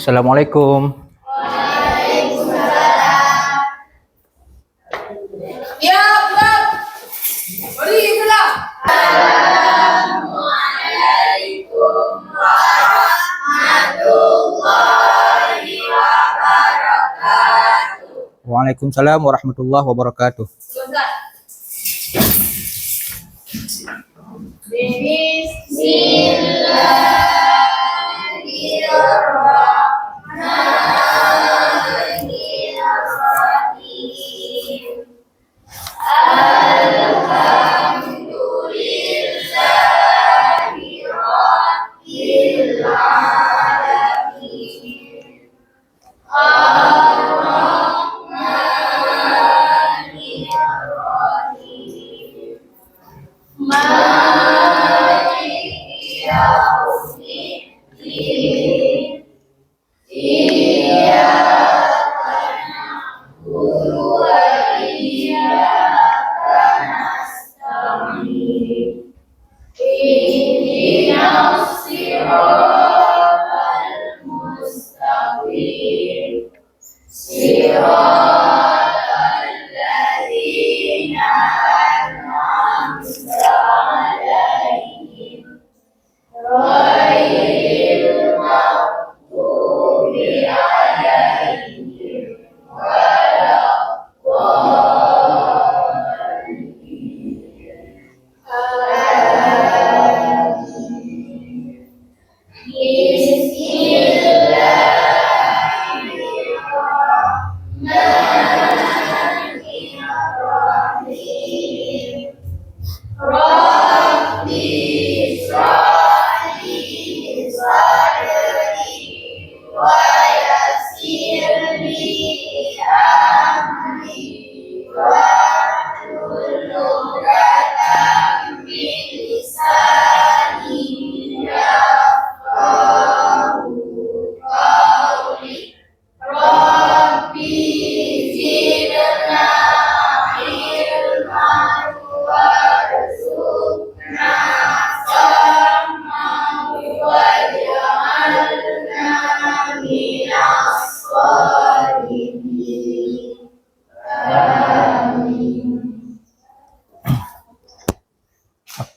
Assalamualaikum. Ya, Bang. Mari pulang. Waalaikumsalam warahmatullahi wabarakatuh.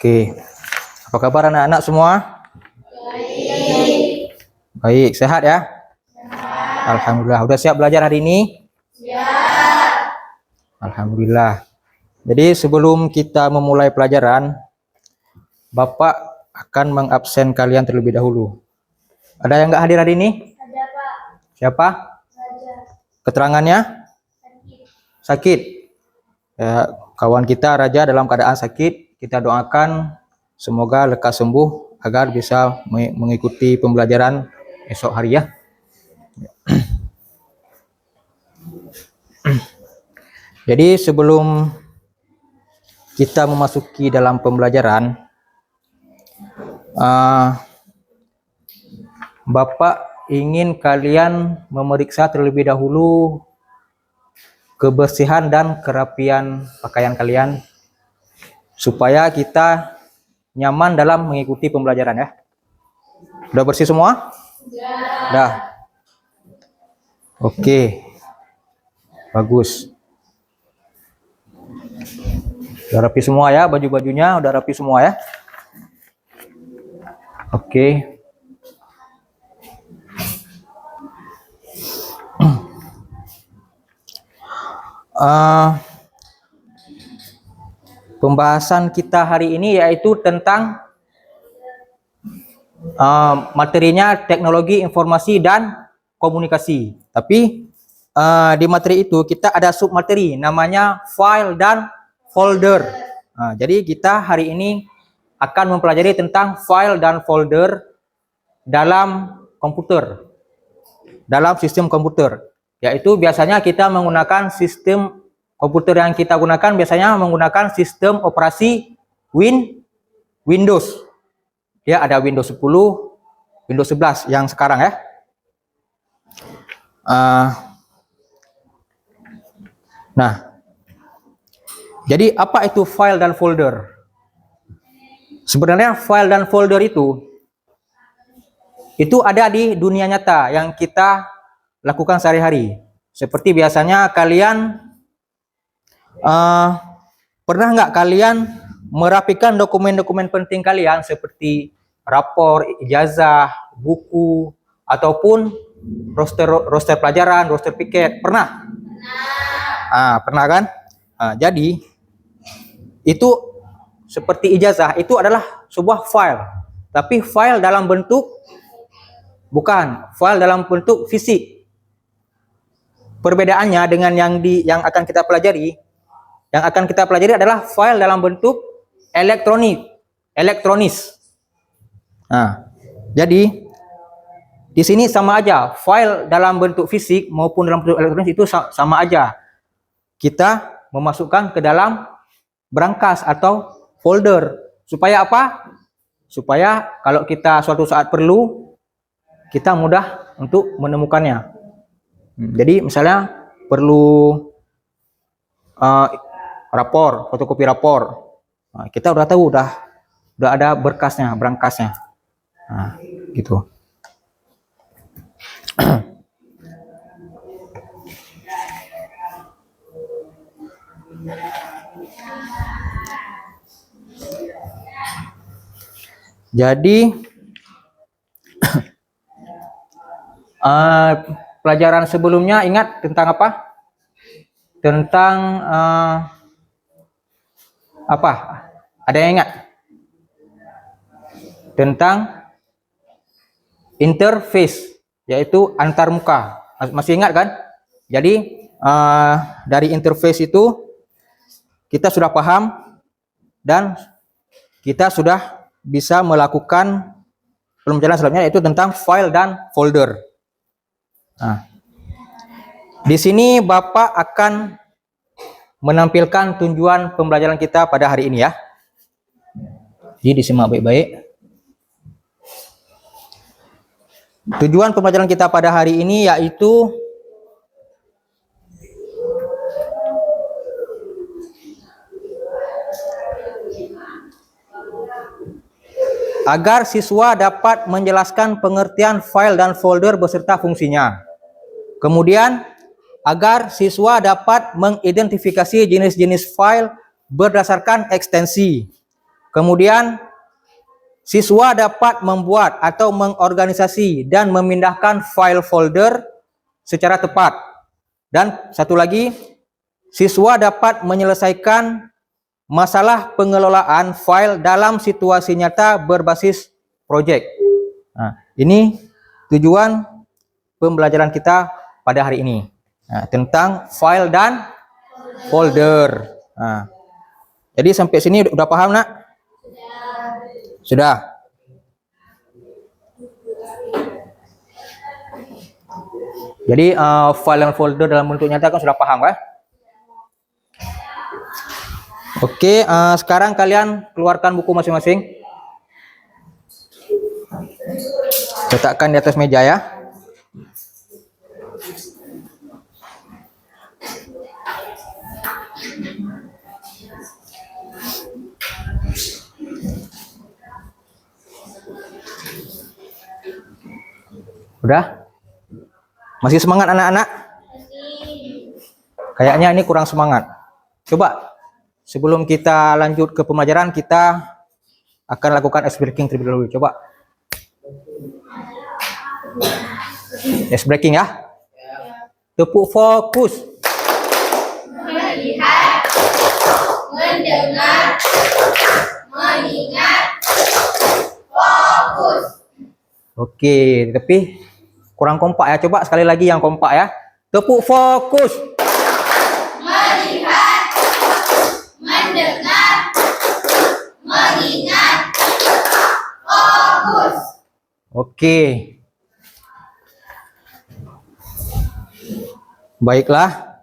Oke, apa kabar anak-anak semua? Baik, sehat ya? Alhamdulillah. Udah siap belajar hari ini? Alhamdulillah. Jadi sebelum kita memulai pelajaran, Bapak akan mengabsen kalian terlebih dahulu. Ada yang nggak hadir hari ini? Ada, Pak. Siapa? Raja. Keterangannya? Sakit. Ya, kawan kita Raja dalam keadaan sakit. Kita doakan semoga lekas sembuh agar bisa mengikuti pembelajaran esok hari ya. Jadi sebelum kita memasuki dalam pembelajaran, Bapak ingin kalian memeriksa terlebih dahulu kebersihan dan kerapian pakaian kalian supaya kita nyaman dalam mengikuti pembelajaran ya. Udah bersih semua? Udah. Oke. Bagus. Udah rapi semua ya, baju-bajunya udah rapi semua ya. Oke. Pembahasan kita hari ini yaitu tentang materinya teknologi informasi dan komunikasi. Tapi di materi itu kita ada submateri namanya file dan folder. Jadi kita hari ini akan mempelajari tentang file dan folder dalam komputer, dalam sistem komputer. Yaitu biasanya kita menggunakan sistem komputer yang kita gunakan biasanya menggunakan sistem operasi Windows. Ya, ada Windows 10, Windows 11 yang sekarang ya. Nah, jadi apa itu file dan folder? Sebenarnya file dan folder itu itu ada di dunia nyata yang kita lakukan sehari-hari. Seperti biasanya kalian pernah nggak kalian merapikan dokumen-dokumen penting kalian seperti rapor, ijazah, buku, ataupun roster pelajaran, roster piket? Pernah? Pernah kan? Jadi itu seperti ijazah itu adalah sebuah file, tapi file dalam bentuk file dalam bentuk fisik. Perbedaannya dengan yang akan kita pelajari, adalah file dalam bentuk elektronis. Jadi di sini sama aja, file dalam bentuk fisik maupun dalam bentuk elektronis itu sama aja. Kita memasukkan ke dalam brankas atau folder. Supaya apa? Supaya kalau kita suatu saat perlu, kita mudah untuk menemukannya. Jadi misalnya perlu rapor, fotokopi rapor. Kita udah tahu, udah ada berkasnya, brankasnya. Gitu. Jadi pelajaran sebelumnya ingat tentang apa? Tentang apa? Ada yang ingat? Tentang interface, yaitu antarmuka. Masih ingat kan? Jadi dari interface itu kita sudah paham dan kita sudah bisa melakukan pembelajaran selanjutnya, yaitu tentang file dan folder. Di sini Bapak akan menampilkan tujuan pembelajaran kita pada hari ini ya. Jadi disimak baik-baik. Tujuan pembelajaran kita pada hari ini yaitu agar siswa dapat menjelaskan pengertian file dan folder beserta fungsinya. Kemudian, agar siswa dapat mengidentifikasi jenis-jenis file berdasarkan ekstensi. Kemudian, siswa dapat membuat atau mengorganisasi dan memindahkan file folder secara tepat. Dan satu lagi, siswa dapat menyelesaikan masalah pengelolaan file dalam situasi nyata berbasis proyek. Ini tujuan pembelajaran kita pada hari ini. Tentang file dan folder. Jadi sampai sini udah paham, Nak? Sudah. Jadi file dan folder dalam bentuk nyata kan sudah paham kan? Oke, sekarang kalian keluarkan buku masing-masing. Letakkan di atas meja ya. Udah? Masih semangat anak-anak? Kayaknya ini kurang semangat. Coba sebelum kita lanjut ke pembelajaran, kita akan lakukan ice breaking terlebih dahulu. Coba. Ice breaking ya. Tepuk fokus. Melihat, mendengar, mengingat, fokus. Oke, tapi kurang kompak ya. Coba sekali lagi yang kompak ya. Tepuk fokus. Melihat, mendengar, mengingat, fokus. Oke. Baiklah.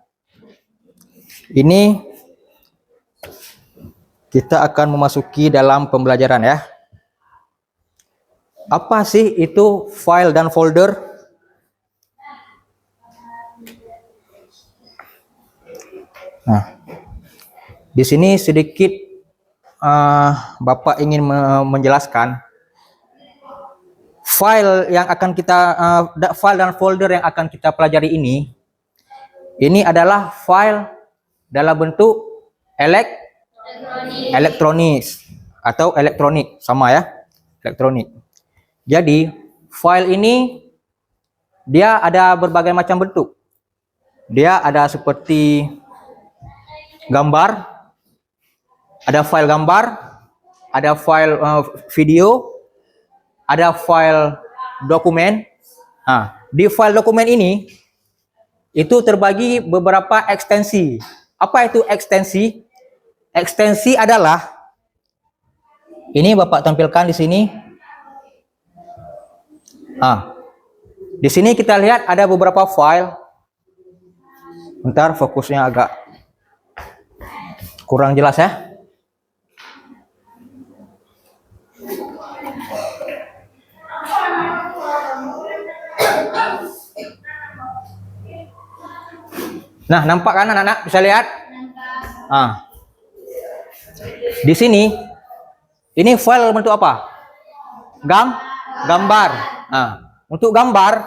Ini kita akan memasuki dalam pembelajaran ya. Apa sih itu file dan folder? Nah, di sini sedikit Bapak ingin menjelaskan file yang akan kita file dan folder yang akan kita pelajari ini adalah file dalam bentuk elektronik atau elektronik, sama ya, elektronik. Jadi file ini dia ada berbagai macam bentuk. Dia ada seperti gambar, ada file gambar, ada file video, ada file dokumen. Nah, di file dokumen ini itu terbagi beberapa ekstensi. Apa itu ekstensi? Ekstensi adalah ini Bapak tampilkan di sini. Di sini kita lihat ada beberapa file. Bentar, fokusnya agak kurang jelas ya. Nah, nampak kan anak-anak? Bisa lihat? Di sini, ini file bentuk apa? Gambar. Untuk gambar,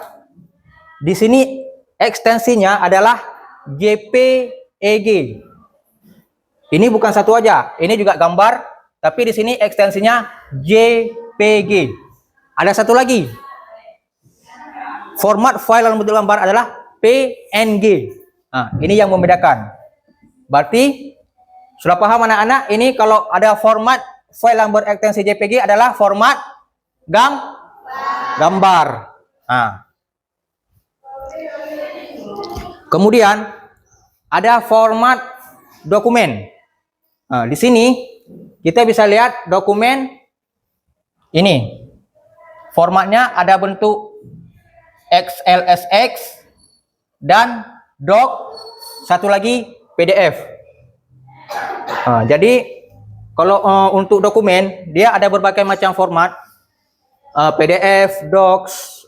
di sini ekstensinya adalah JPEG. Ini bukan satu aja, ini juga gambar, tapi di sini ekstensinya JPG. Ada satu lagi, format file dalam bentuk gambar adalah PNG. Ini yang membedakan. Berarti sudah paham anak-anak? Ini kalau ada format file yang berekstensi JPG adalah format gambar. Kemudian ada format dokumen. Di sini kita bisa lihat dokumen ini. Formatnya ada bentuk XLSX dan doc, satu lagi PDF. Jadi kalau untuk dokumen dia ada berbagai macam format. PDF, docs,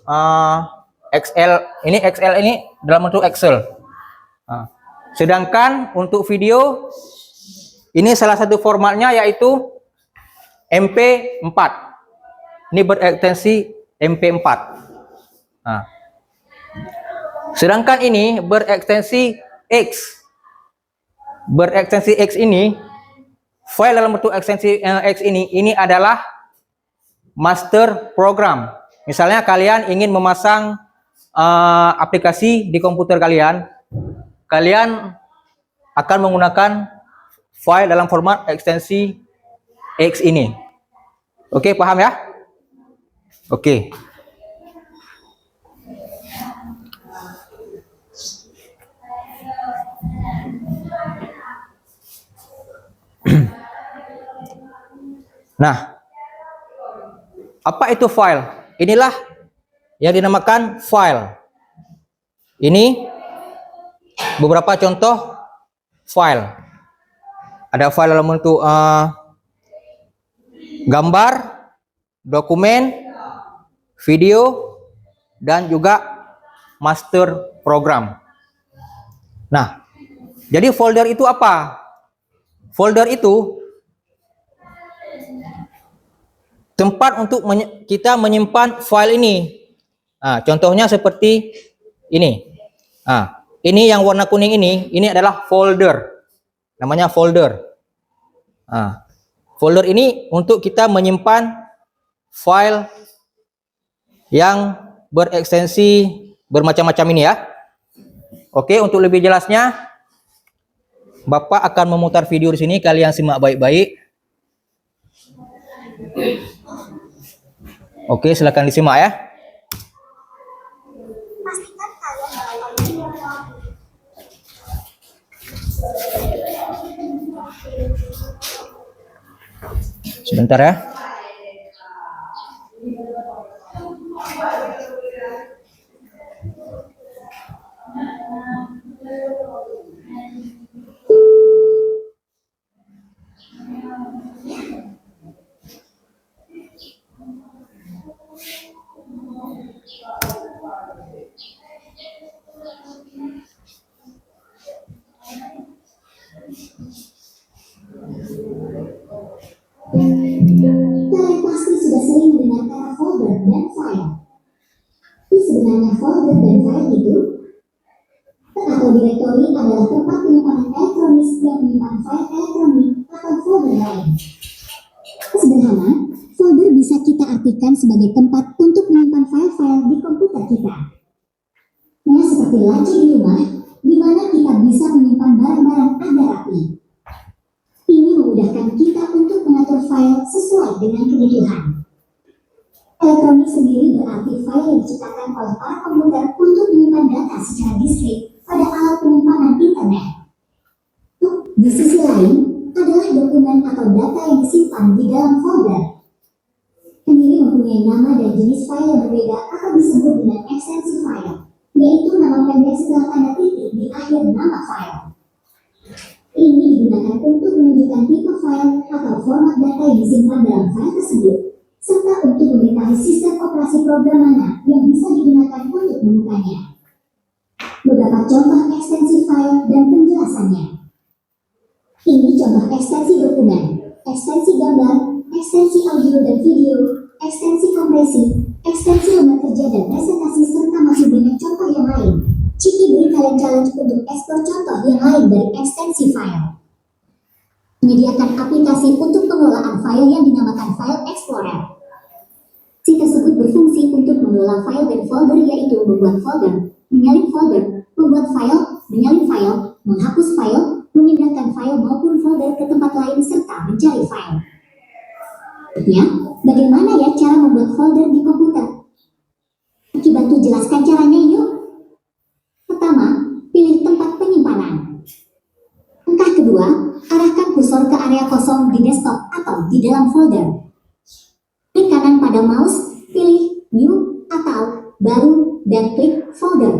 XL ini dalam bentuk Excel. Sedangkan untuk video ini salah satu formatnya yaitu MP4. Ini berekstensi MP4. Sedangkan ini berekstensi X. Berekstensi X ini, file dalam bentuk ekstensi X ini adalah master program. Misalnya kalian ingin memasang aplikasi di komputer kalian, kalian akan menggunakan file dalam format ekstensi X ini. Oke, paham ya? Oke. Nah, apa itu file? Inilah yang dinamakan file. Ini beberapa contoh file. Ada file dalam bentuk gambar, dokumen, video, dan juga master program. Nah, jadi folder itu apa? Folder itu tempat untuk kita menyimpan file ini. Contohnya seperti ini. Ini yang warna kuning ini adalah folder. Namanya folder. Folder ini untuk kita menyimpan file yang berekstensi bermacam-macam ini ya. Oke, untuk lebih jelasnya Bapak akan memutar video di sini, kalian simak baik-baik. Oke, silakan disimak ya. Sebentar ya. Kalian pasti sudah sering mendengarkan folder dan file. Tapi sebenarnya folder dan file itu atau direktori adalah tempat penyimpanan elektronik yang menyimpan file elektronik atau folder lain. Sederhana, folder bisa kita artikan sebagai tempat untuk menyimpan file-file di komputer kita. Ya, seperti laci di rumah, di mana kita bisa menyimpan barang-barang agar rapi. Ini memudahkan kita untuk mengatur file sesuai dengan kebutuhan. Elektronik sendiri berarti file yang diciptakan oleh para komputer untuk menyimpan data secara diskret pada alat penyimpanan internet. Di sisi lain, adalah dokumen atau data yang disimpan di dalam folder. Ini mempunyai nama dan jenis file yang berbeda atau disebut dengan ekstensi file, yaitu nama pendek setelah tanda titik di akhir nama file. Ini digunakan untuk menunjukkan tipe file atau format data yang disimpan dalam file tersebut, serta untuk memberitahu sistem operasi program mana yang bisa digunakan untuk membukanya. Beberapa contoh ekstensi file dan penjelasannya. Ini contoh ekstensi dokumen, ekstensi gambar, ekstensi audio dan video, ekstensi kompresi, ekstensi lembar kerja dan presentasi, serta masih banyak contoh yang lain. Ciki beri kalian challenge untuk ekspor contoh yang lain dari ekstensi file. Menyediakan aplikasi untuk pengelolaan file yang dinamakan File Explorer. Si tersebut berfungsi untuk mengelola file dan folder, yaitu membuat folder, menyalin folder, membuat file, menyalin file, menghapus file, memindahkan file maupun folder ke tempat lain, serta mencari file. Ya, bagaimana ya cara membuat folder di komputer? Ki bantu jelaskan caranya yuk. Pertama, pilih tempat penyimpanan. Langkah kedua, arahkan kursor ke area kosong di desktop atau di dalam folder. Klik kanan pada mouse, pilih New atau Baru, dan klik Folder.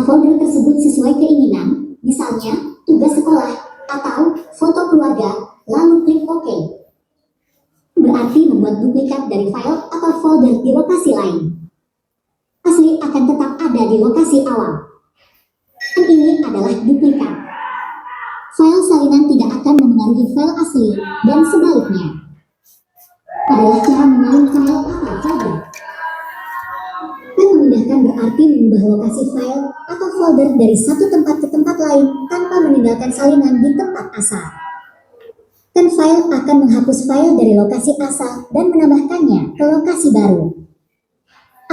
Folder tersebut sesuai keinginan, misalnya tugas sekolah atau foto keluarga, lalu klik OK. Berarti membuat duplikat dari file atau folder di lokasi lain. Asli akan tetap ada di lokasi awal. Dan ini adalah duplikat. File salinan tidak akan memengaruhi file asli dan sebaliknya. Adalah cara menyalin file atau folder. Dan memindahkan berarti mengubah lokasi file atau folder dari satu tempat ke tempat lain tanpa meninggalkan salinan di tempat asal. Dan file akan menghapus file dari lokasi asal dan menambahkannya ke lokasi baru.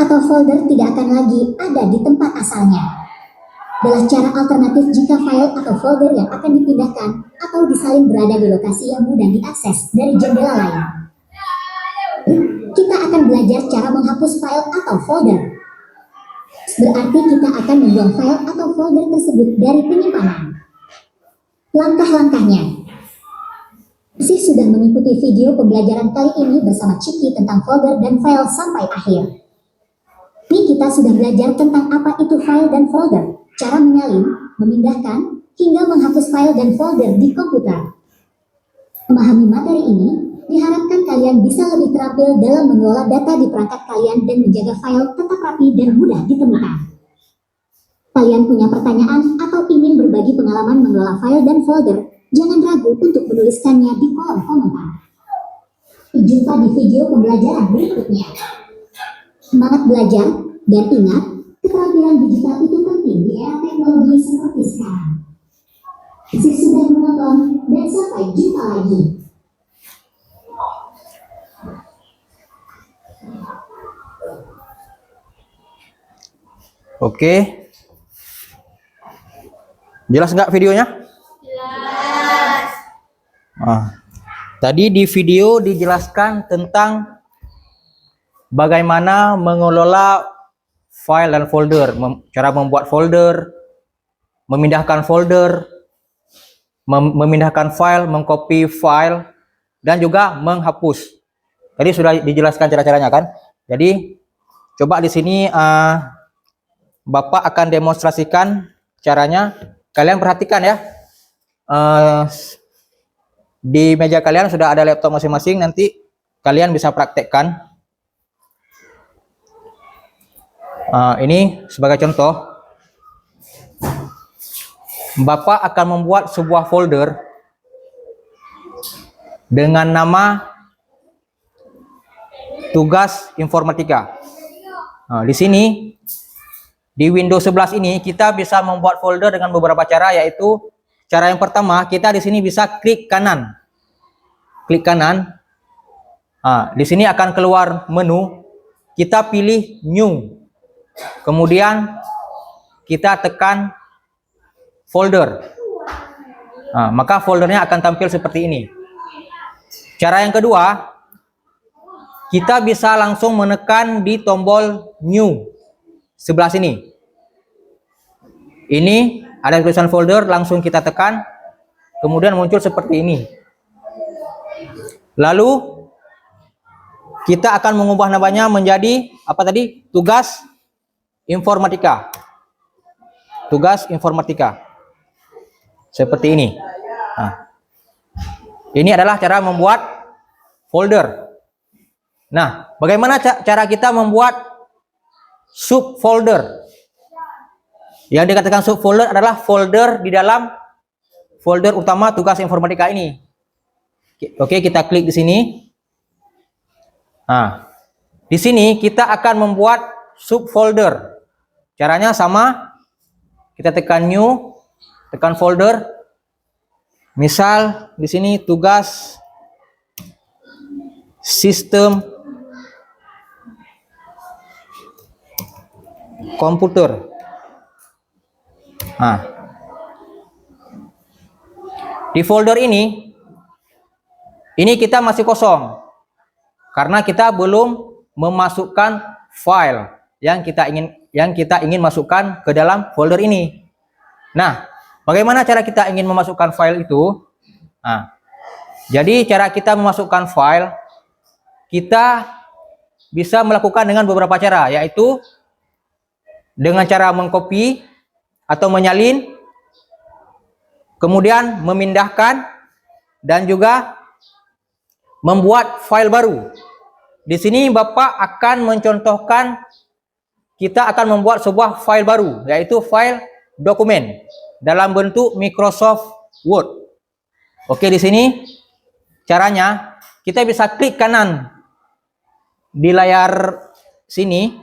Atau folder tidak akan lagi ada di tempat asalnya. Adalah cara alternatif jika file atau folder yang akan dipindahkan atau disalin berada di lokasi yang mudah diakses dari jendela lain. Kita akan belajar cara menghapus file atau folder. Berarti kita akan membuang file atau folder tersebut dari penyimpanan. Langkah-langkahnya. Si sudah mengikuti video pembelajaran kali ini bersama Ciki tentang folder dan file sampai akhir. Ini kita sudah belajar tentang apa itu file dan folder, cara menyalin, memindahkan, hingga menghapus file dan folder di komputer. Memahami materi ini, diharapkan kalian bisa lebih terampil dalam mengelola data di perangkat kalian dan menjaga file tetap rapi dan mudah ditemukan. Kalian punya pertanyaan atau ingin berbagi pengalaman mengelola file dan folder, jangan ragu untuk menuliskannya di kolom komentar. Jumpa di video pembelajaran berikutnya. Semangat belajar, dan ingat, keterampilan digital itu penting di era teknologi seperti sekarang. Terima sudah menonton, dan sampai jumpa lagi. Oke. Jelas nggak videonya? Jelas. Tadi di video dijelaskan tentang bagaimana mengelola file dan folder, cara membuat folder, memindahkan folder, memindahkan file, mengcopy file, dan juga menghapus. Tadi sudah dijelaskan cara-caranya kan? Jadi coba di sini Bapak akan demonstrasikan caranya. Kalian perhatikan ya. Di meja kalian sudah ada laptop masing-masing, nanti kalian bisa praktekkan. Ini sebagai contoh, Bapak akan membuat sebuah folder dengan nama tugas informatika. Nah, di sini di Windows 11 ini kita bisa membuat folder dengan beberapa cara, yaitu cara yang pertama, kita di sini bisa klik kanan. Klik kanan. Nah, di sini akan keluar menu. Kita pilih new. Kemudian kita tekan folder. Nah, maka foldernya akan tampil seperti ini. Cara yang kedua, kita bisa langsung menekan di tombol new sebelah sini. Ini ada tulisan folder, langsung kita tekan, kemudian muncul seperti ini. Lalu kita akan mengubah namanya menjadi apa tadi? Tugas informatika. Tugas informatika. Seperti ini. Nah, ini adalah cara membuat folder. Nah, bagaimana cara kita membuat subfolder? Yang dikatakan subfolder adalah folder di dalam folder utama tugas informatika ini. Oke, kita klik di sini. Nah, di sini kita akan membuat subfolder. Caranya sama. Kita tekan new, tekan folder. Misal di sini tugas sistem komputer. Nah, di folder ini kita masih kosong karena kita belum memasukkan file yang kita ingin masukkan ke dalam folder ini. Nah, bagaimana cara kita ingin memasukkan file itu? Nah, jadi cara kita memasukkan file, kita bisa melakukan dengan beberapa cara, yaitu dengan cara mengcopy atau menyalin, kemudian memindahkan, dan juga membuat file baru. Di sini Bapak akan mencontohkan kita akan membuat sebuah file baru, yaitu file dokumen dalam bentuk Microsoft Word. Oke, di sini caranya kita bisa klik kanan di layar sini,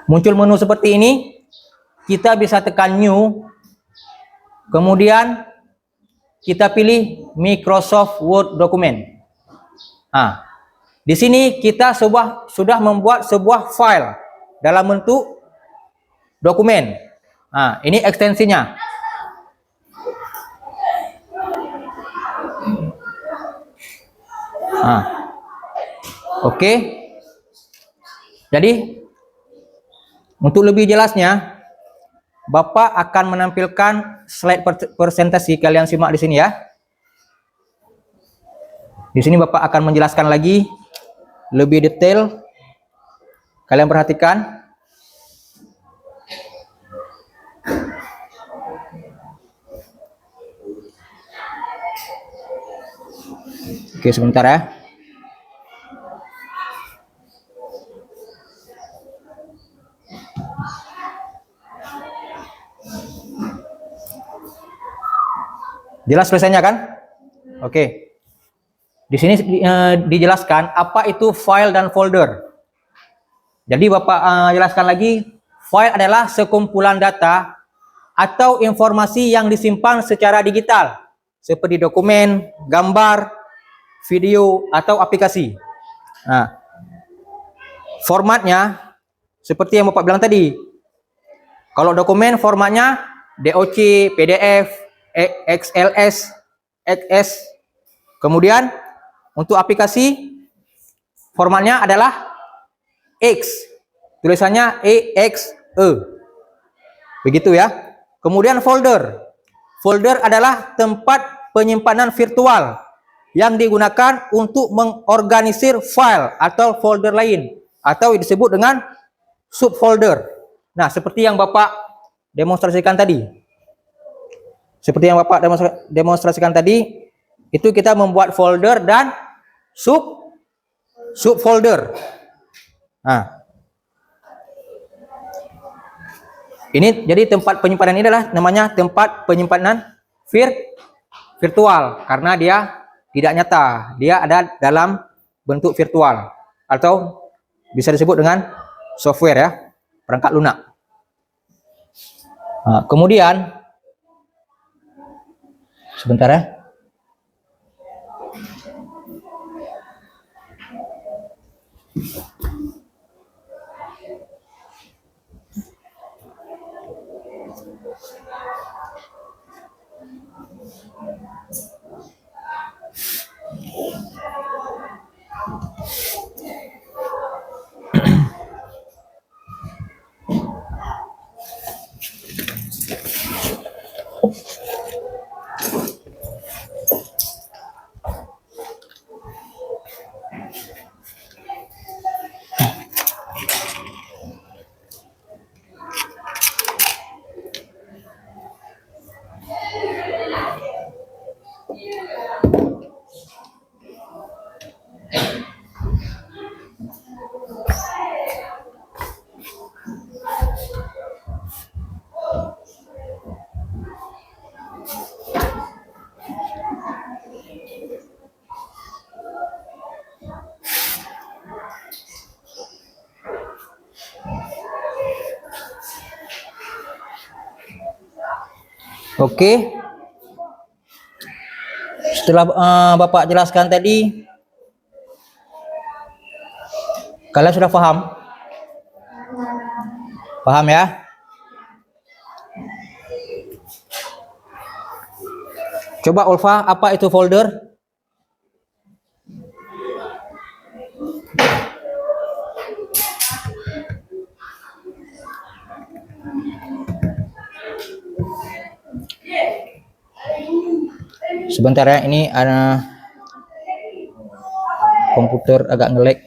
muncul menu seperti ini. Kita bisa tekan new, kemudian kita pilih Microsoft Word dokumen. Nah, di sini kita sudah membuat sebuah file dalam bentuk dokumen. Nah, ini ekstensinya. Nah, oke. Jadi untuk lebih jelasnya, Bapak akan menampilkan slide presentasi, kalian simak di sini ya. Di sini Bapak akan menjelaskan lagi lebih detail. Kalian perhatikan. Oke, sebentar ya. Jelas tulisannya kan? Oke. Di sini dijelaskan apa itu file dan folder. Jadi Bapak jelaskan lagi, file adalah sekumpulan data atau informasi yang disimpan secara digital, seperti dokumen, gambar, video, atau aplikasi. Nah, formatnya seperti yang Bapak bilang tadi. Kalau dokumen formatnya DOC, PDF, XLS, XS. Kemudian untuk aplikasi formatnya adalah X. Tulisannya EXE. Begitu ya. Kemudian folder. Folder adalah tempat penyimpanan virtual yang digunakan untuk mengorganisir file atau folder lain, atau disebut dengan subfolder. Nah, seperti yang Bapak demonstrasikan tadi. Seperti yang Bapak demonstrasikan tadi, itu kita membuat folder dan subfolder. Nah, ini jadi tempat penyimpanan ini adalah namanya tempat penyimpanan virtual karena dia tidak nyata, dia ada dalam bentuk virtual atau bisa disebut dengan software ya, perangkat lunak. Nah, kemudian sebentar ya. Oke. Setelah Bapak jelaskan tadi, kalian sudah paham? Paham ya? Coba Ulfa, apa itu folder? Sebentar ya, ini ada komputer agak nge-lag.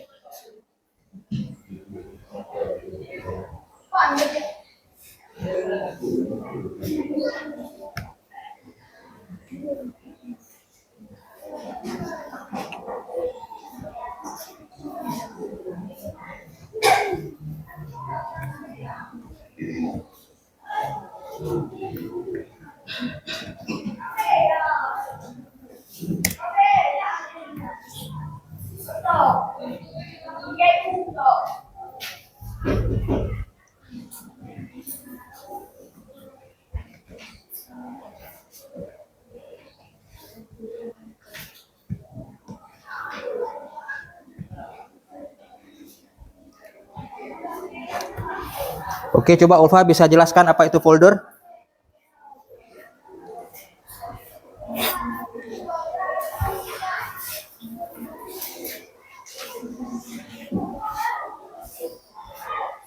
Oke, coba Ulfa bisa jelaskan apa itu folder?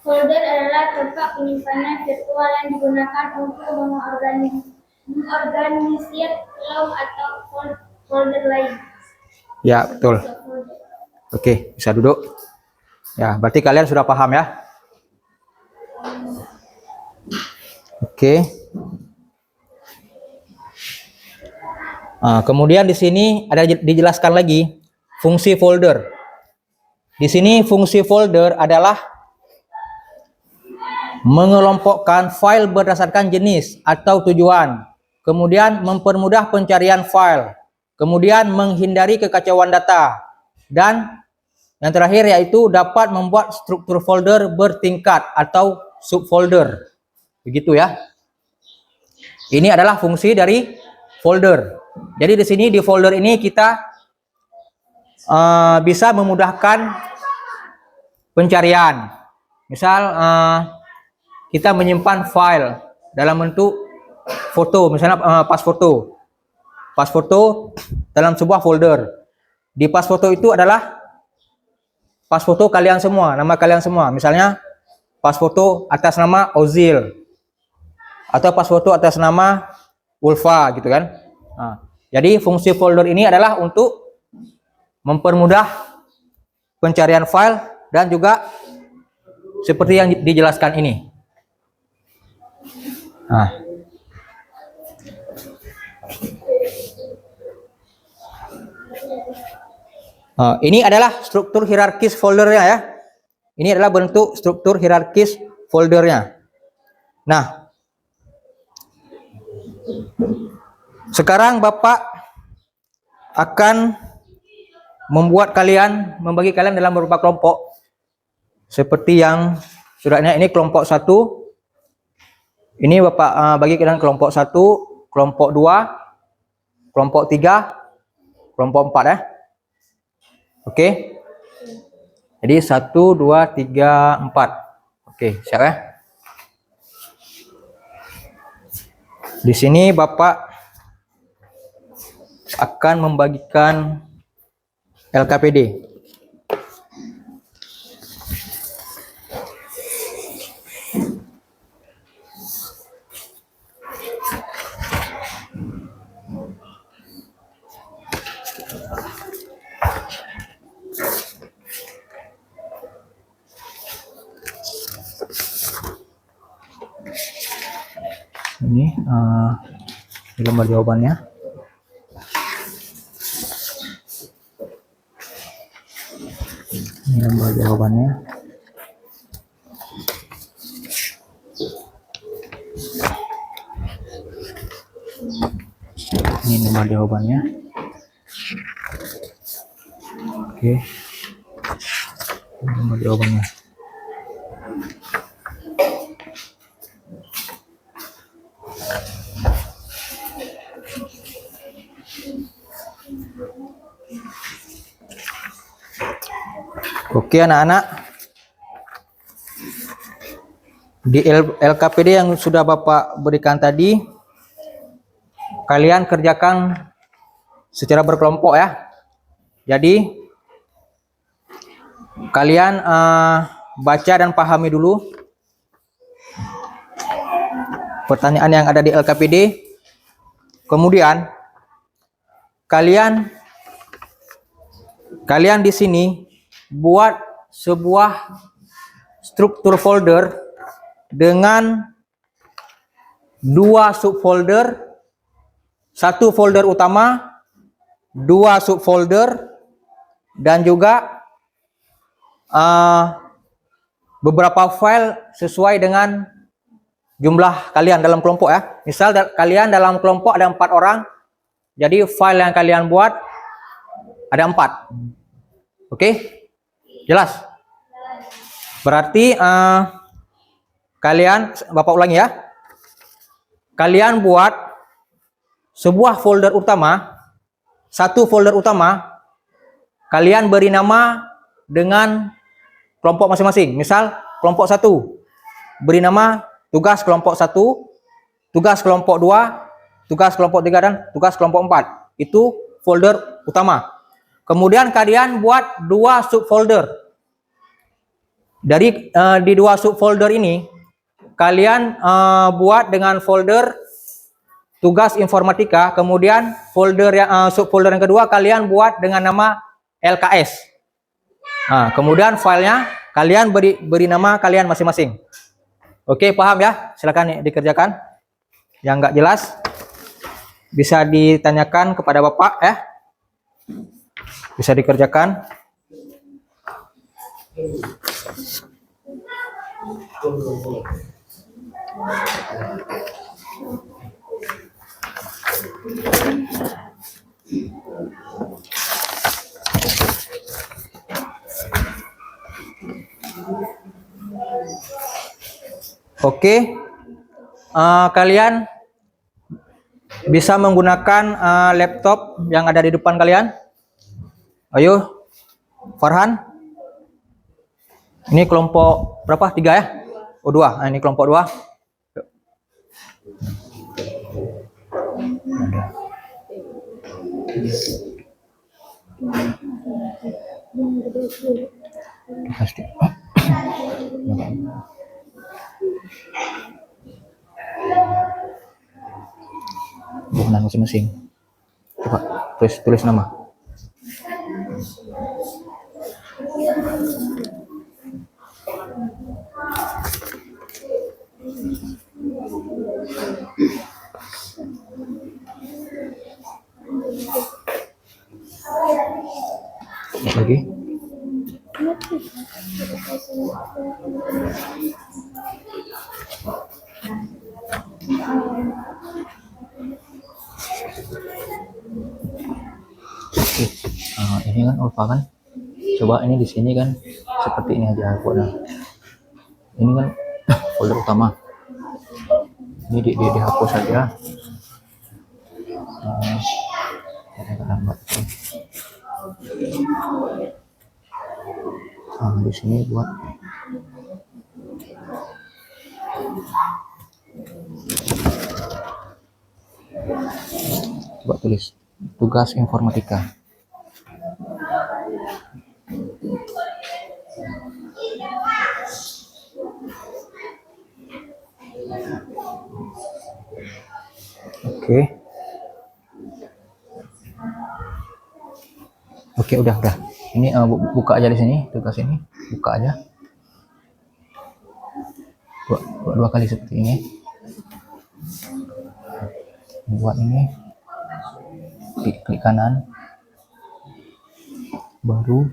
Folder adalah tempat penyimpanan virtual yang digunakan untuk mengorganisir log atau folder lain. Ya, betul. Oke, bisa duduk. Ya, berarti kalian sudah paham ya? Oke. Nah, kemudian di sini ada dijelaskan lagi fungsi folder. Di sini fungsi folder adalah mengelompokkan file berdasarkan jenis atau tujuan, kemudian mempermudah pencarian file, kemudian menghindari kekacauan data, dan yang terakhir yaitu dapat membuat struktur folder bertingkat atau subfolder. Begitu ya. Ini adalah fungsi dari folder. Jadi di sini di folder ini kita bisa memudahkan pencarian. Misal kita menyimpan file dalam bentuk foto, misalnya pas foto dalam sebuah folder. Di pas foto itu adalah pas foto kalian semua, nama kalian semua. Misalnya pas foto atas nama Ozil atau pas foto atas nama Ulfa gitu kan. Nah, jadi fungsi folder ini adalah untuk mempermudah pencarian file dan juga seperti yang dijelaskan ini. Nah, ini adalah struktur hierarkis foldernya ya. Ini adalah bentuk struktur hierarkis foldernya. Nah, sekarang Bapak akan membagi kalian dalam beberapa kelompok. Seperti yang sudah ini kelompok 1. Ini Bapak bagi kalian kelompok 1, kelompok 2, kelompok 3, kelompok 4 ya. Oke. Jadi 1, 2, 3, 4. Oke, siap ya. Di sini Bapak akan membagikan LKPD. Ini lembar jawabannya. Ini lembar jawabannya. Ini lembar jawabannya. Oke. Ini lembar jawabannya. Oke anak-anak, di LKPD yang sudah Bapak berikan tadi, kalian kerjakan secara berkelompok ya. Jadi kalian baca dan pahami dulu pertanyaan yang ada di LKPD. Kemudian kalian di sini buat sebuah struktur folder dengan 2 subfolder, 1 folder utama, 2 subfolder, dan juga beberapa file sesuai dengan jumlah kalian dalam kelompok ya. Misal kalian dalam kelompok ada 4 orang, jadi file yang kalian buat ada 4. Oke? Jelas? Berarti kalian, Bapak ulangi ya. Kalian buat sebuah folder utama, 1 folder utama, kalian beri nama dengan kelompok masing-masing. Misal kelompok 1 beri nama tugas kelompok 1, tugas kelompok 2, tugas kelompok 3, dan tugas kelompok 4. Itu folder utama. Kemudian kalian buat 2 subfolder. Dari di 2 subfolder ini kalian buat dengan folder tugas informatika. Kemudian folder yang subfolder yang kedua kalian buat dengan nama LKS. Nah, kemudian filenya kalian beri nama kalian masing-masing. Oke, paham ya? Silakan dikerjakan. Yang nggak jelas bisa ditanyakan kepada Bapak ya. Bisa dikerjakan. Oke, kalian bisa menggunakan laptop yang ada di depan kalian. Ayo, Farhan. Ini kelompok berapa? 3 ya? Oh 2. Nah, ini kelompok 2. Pasti. Bukan masing-masing. Coba tulis nama. Lagi. Ini kan Ulfa kan. Coba ini di sini kan seperti ini aja buatnya. Ini kan folder utama. Ini dihapus saja. Agak lambat. Di sini buat coba tulis tugas informatika. Oke, udah. Ini buka aja di sini tugas ini, buka aja. Dua kali seperti ini. Buat ini, klik kanan, baru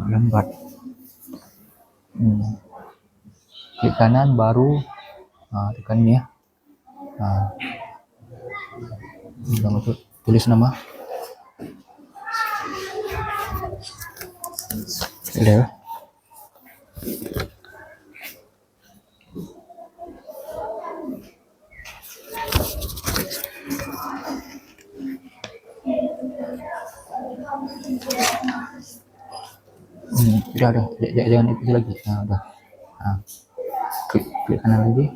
lambat. Klik kanan, baru tekan ini ya. Tulis nama. Udah. Udah, jangan itu lagi. Udah. Klik kanan lagi.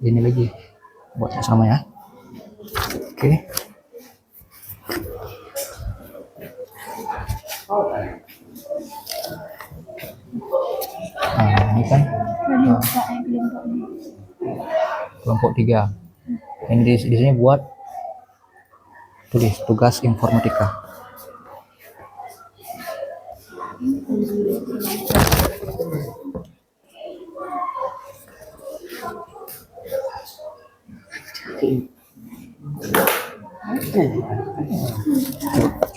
Ini lagi buat sama ya. Oke. Ini kan kelompok 3. Ini di sini buat tulis tugas informatika.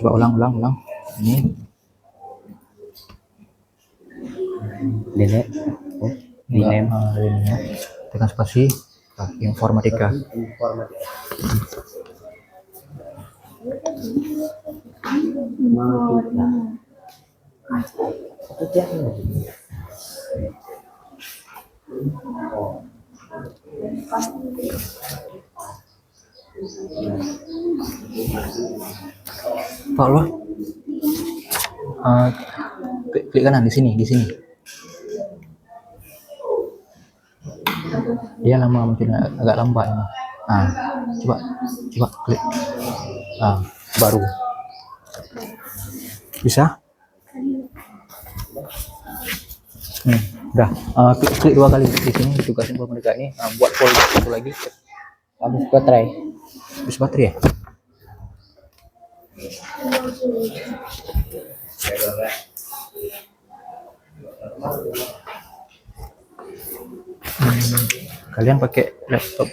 Coba ulang. Ini delete. Rename. Tekan spasi. Informatika. Pak Allah. Klik kanan di sini. Dia lama mungkin agak lambat ini. Coba klik. Baru. Bisa? Udah. Klik 2 kali di sini tugas informatika ini. Buat folder satu lagi. Habis baterai ya? Kalian pakai laptop.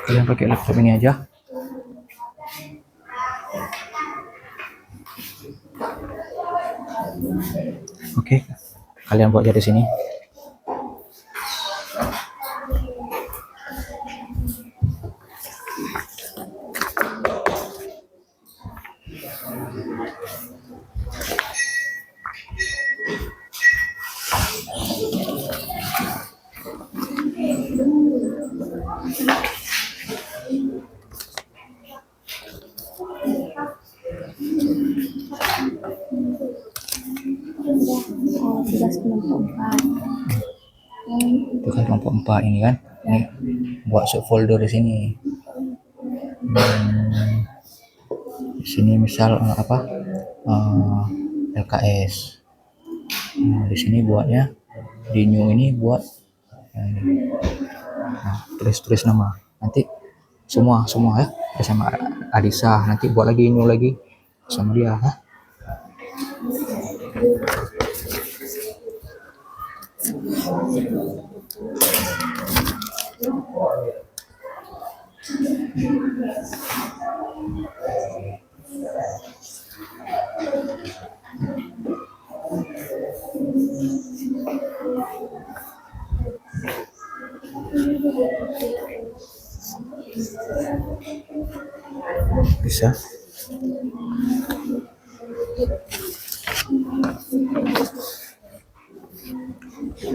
Kalian pakai laptop ini aja. Oke, kalian buat dari sini. Itu kan kelompok 4 ini kan. Ini buat subfolder di sini. Di sini misal LKS. Di sini buatnya di new ini buat tulis nama. Nanti semua ya. Ya, sama Adisa, nanti buat lagi new lagi sama dia ya. Bisa.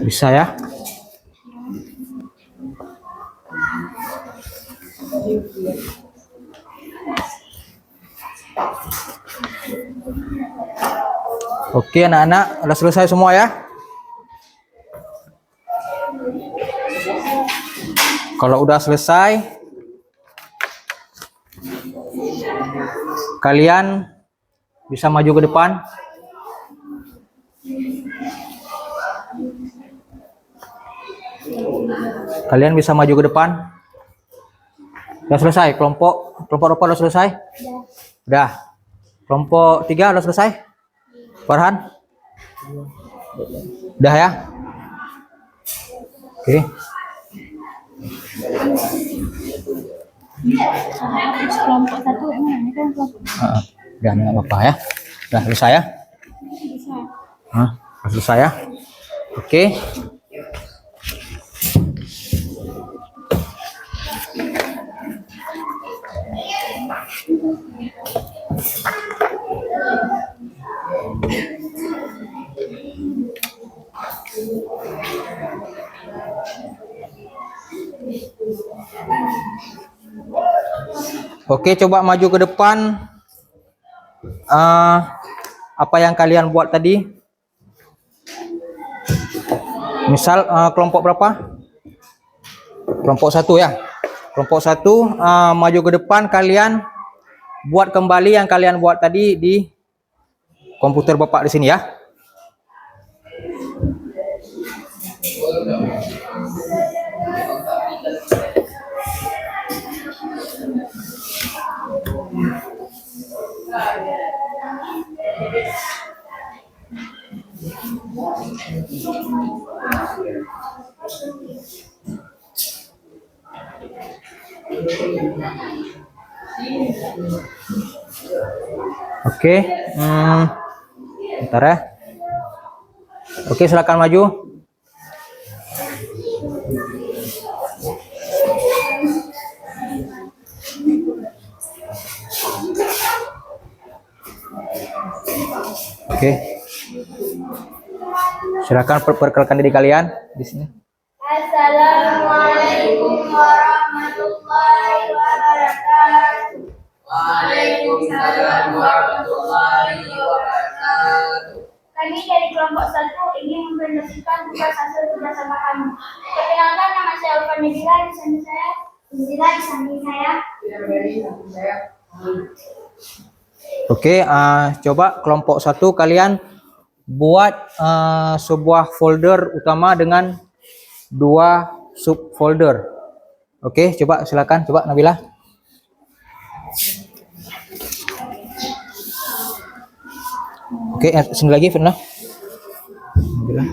Bisa ya. Oke anak-anak, udah selesai semua ya. Kalau udah selesai, kalian bisa maju ke depan. Kalian bisa maju ke depan. Udah selesai, kelompok berapa udah selesai? Udah. Kelompok 3 udah selesai? Farhan? Udah ya? Oke. Kelompok 1 ini kelompok. Udah nggak apa-apa ya. Udah selesai ya? Bisa. Udah selesai ya? Oke. Oke, coba maju ke depan. Apa yang kalian buat tadi? Misal kelompok berapa? Kelompok 1 ya. Kelompok 1 maju ke depan, kalian buat kembali yang kalian buat tadi di komputer Bapak di sini ya. Oke, bentar ya. Oke, silakan maju. Oke, silakan perkenalkan diri kalian di sini. Assalamualaikum warahmatullahi wabarakatuh. Waalaikumsalam warahmatullahi wabarakatuh. Kami dari kelompok 1 ingin mempresentasikan tugas hasil bersama kami. Perkenalkan, nama saya Alfa Nabila, di samping saya Indira, di samping saya. Oke, coba kelompok 1 kalian buat sebuah folder utama dengan 2 subfolder. Oke, coba silakan, coba Nabila. Oke, sini lagi Firna. Nabila.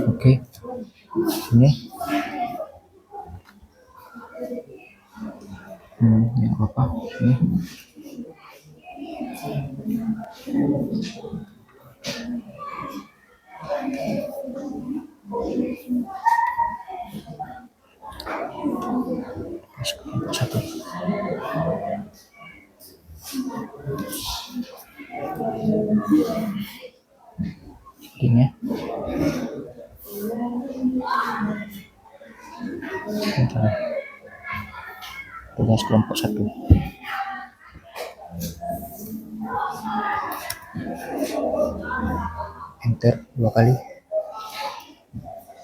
Oke, sini. Ya apa? Ini. Satu. Ini. Bentar. Tugas kelompok 1. Enter 2 kali.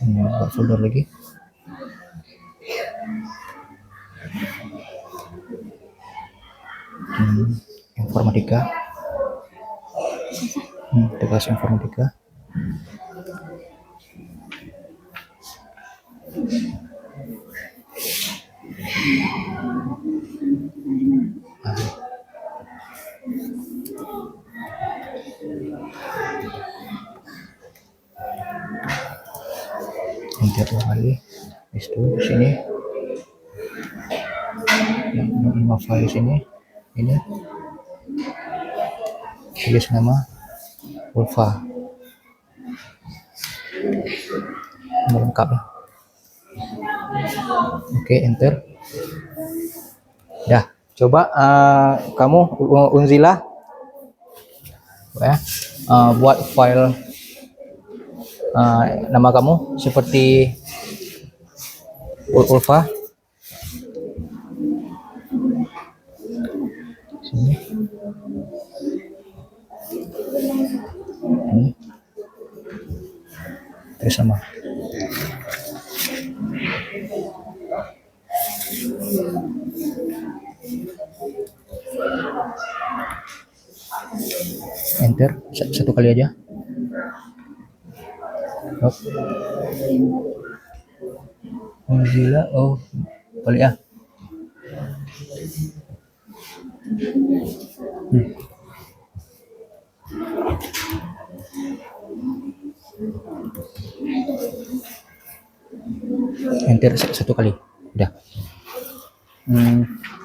Ini buat folder lagi. Informatika. Tugas informatika. Enter dua kali. Itu sini. Nama file sini. Ini. Tulis nama Ulfa. Lengkap ya. Oke, enter. Dah, coba kamu Unzila ya, buat file nama kamu seperti Ulfa. Sini. Ini. Terus sama. Enter satu kali aja. Oh. Gila, oh balik ya. Enter satu kali, udah.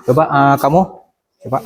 Coba kamu, coba.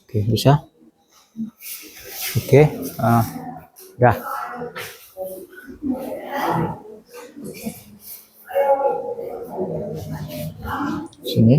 Oke, bisa. Oke, dah. Sini.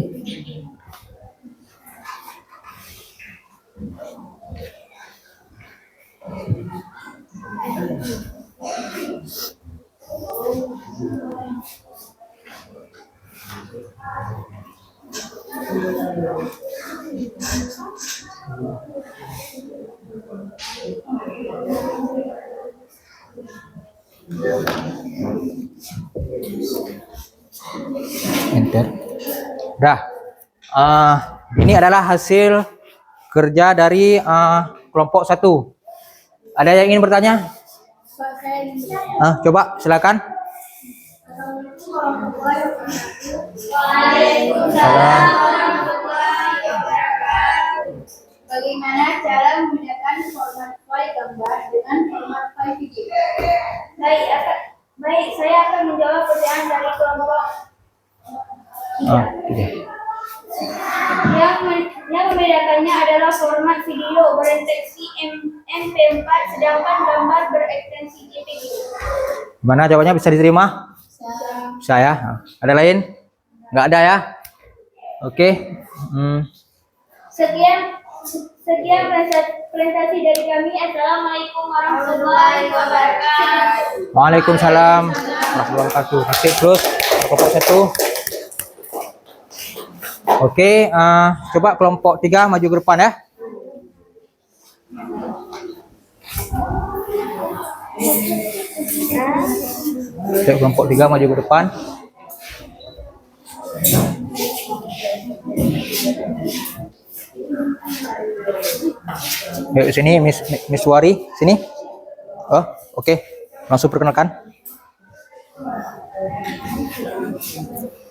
Enter. Dah. Ini adalah hasil kerja dari kelompok 1. Ada yang ingin bertanya? Coba silakan. Waalaikumsalam warahmatullahi wabarakatuh. Bagaimana cara membedakan format file gambar dengan format file video? Baik, saya akan menjawab pertanyaan dari kelompok 3. Yang membedakannya adalah format video berekstensi MP4, sedangkan gambar berekstensi JPG. Mana jawabannya, bisa diterima? Bisa ya. Ada lain? Nggak ada ya? Oke. Sekian presentasi dari kami. Assalamualaikum warahmatullahi wabarakatuh. Waalaikumsalam warahmatullahi wabarakatuh. Masih terus kelompok 1. Oke, coba kelompok 3 maju ke depan ya. Oke, kelompok 3 maju ke depan. Yuk sini, Miss Wari, sini. Oh, oke. Langsung perkenalkan.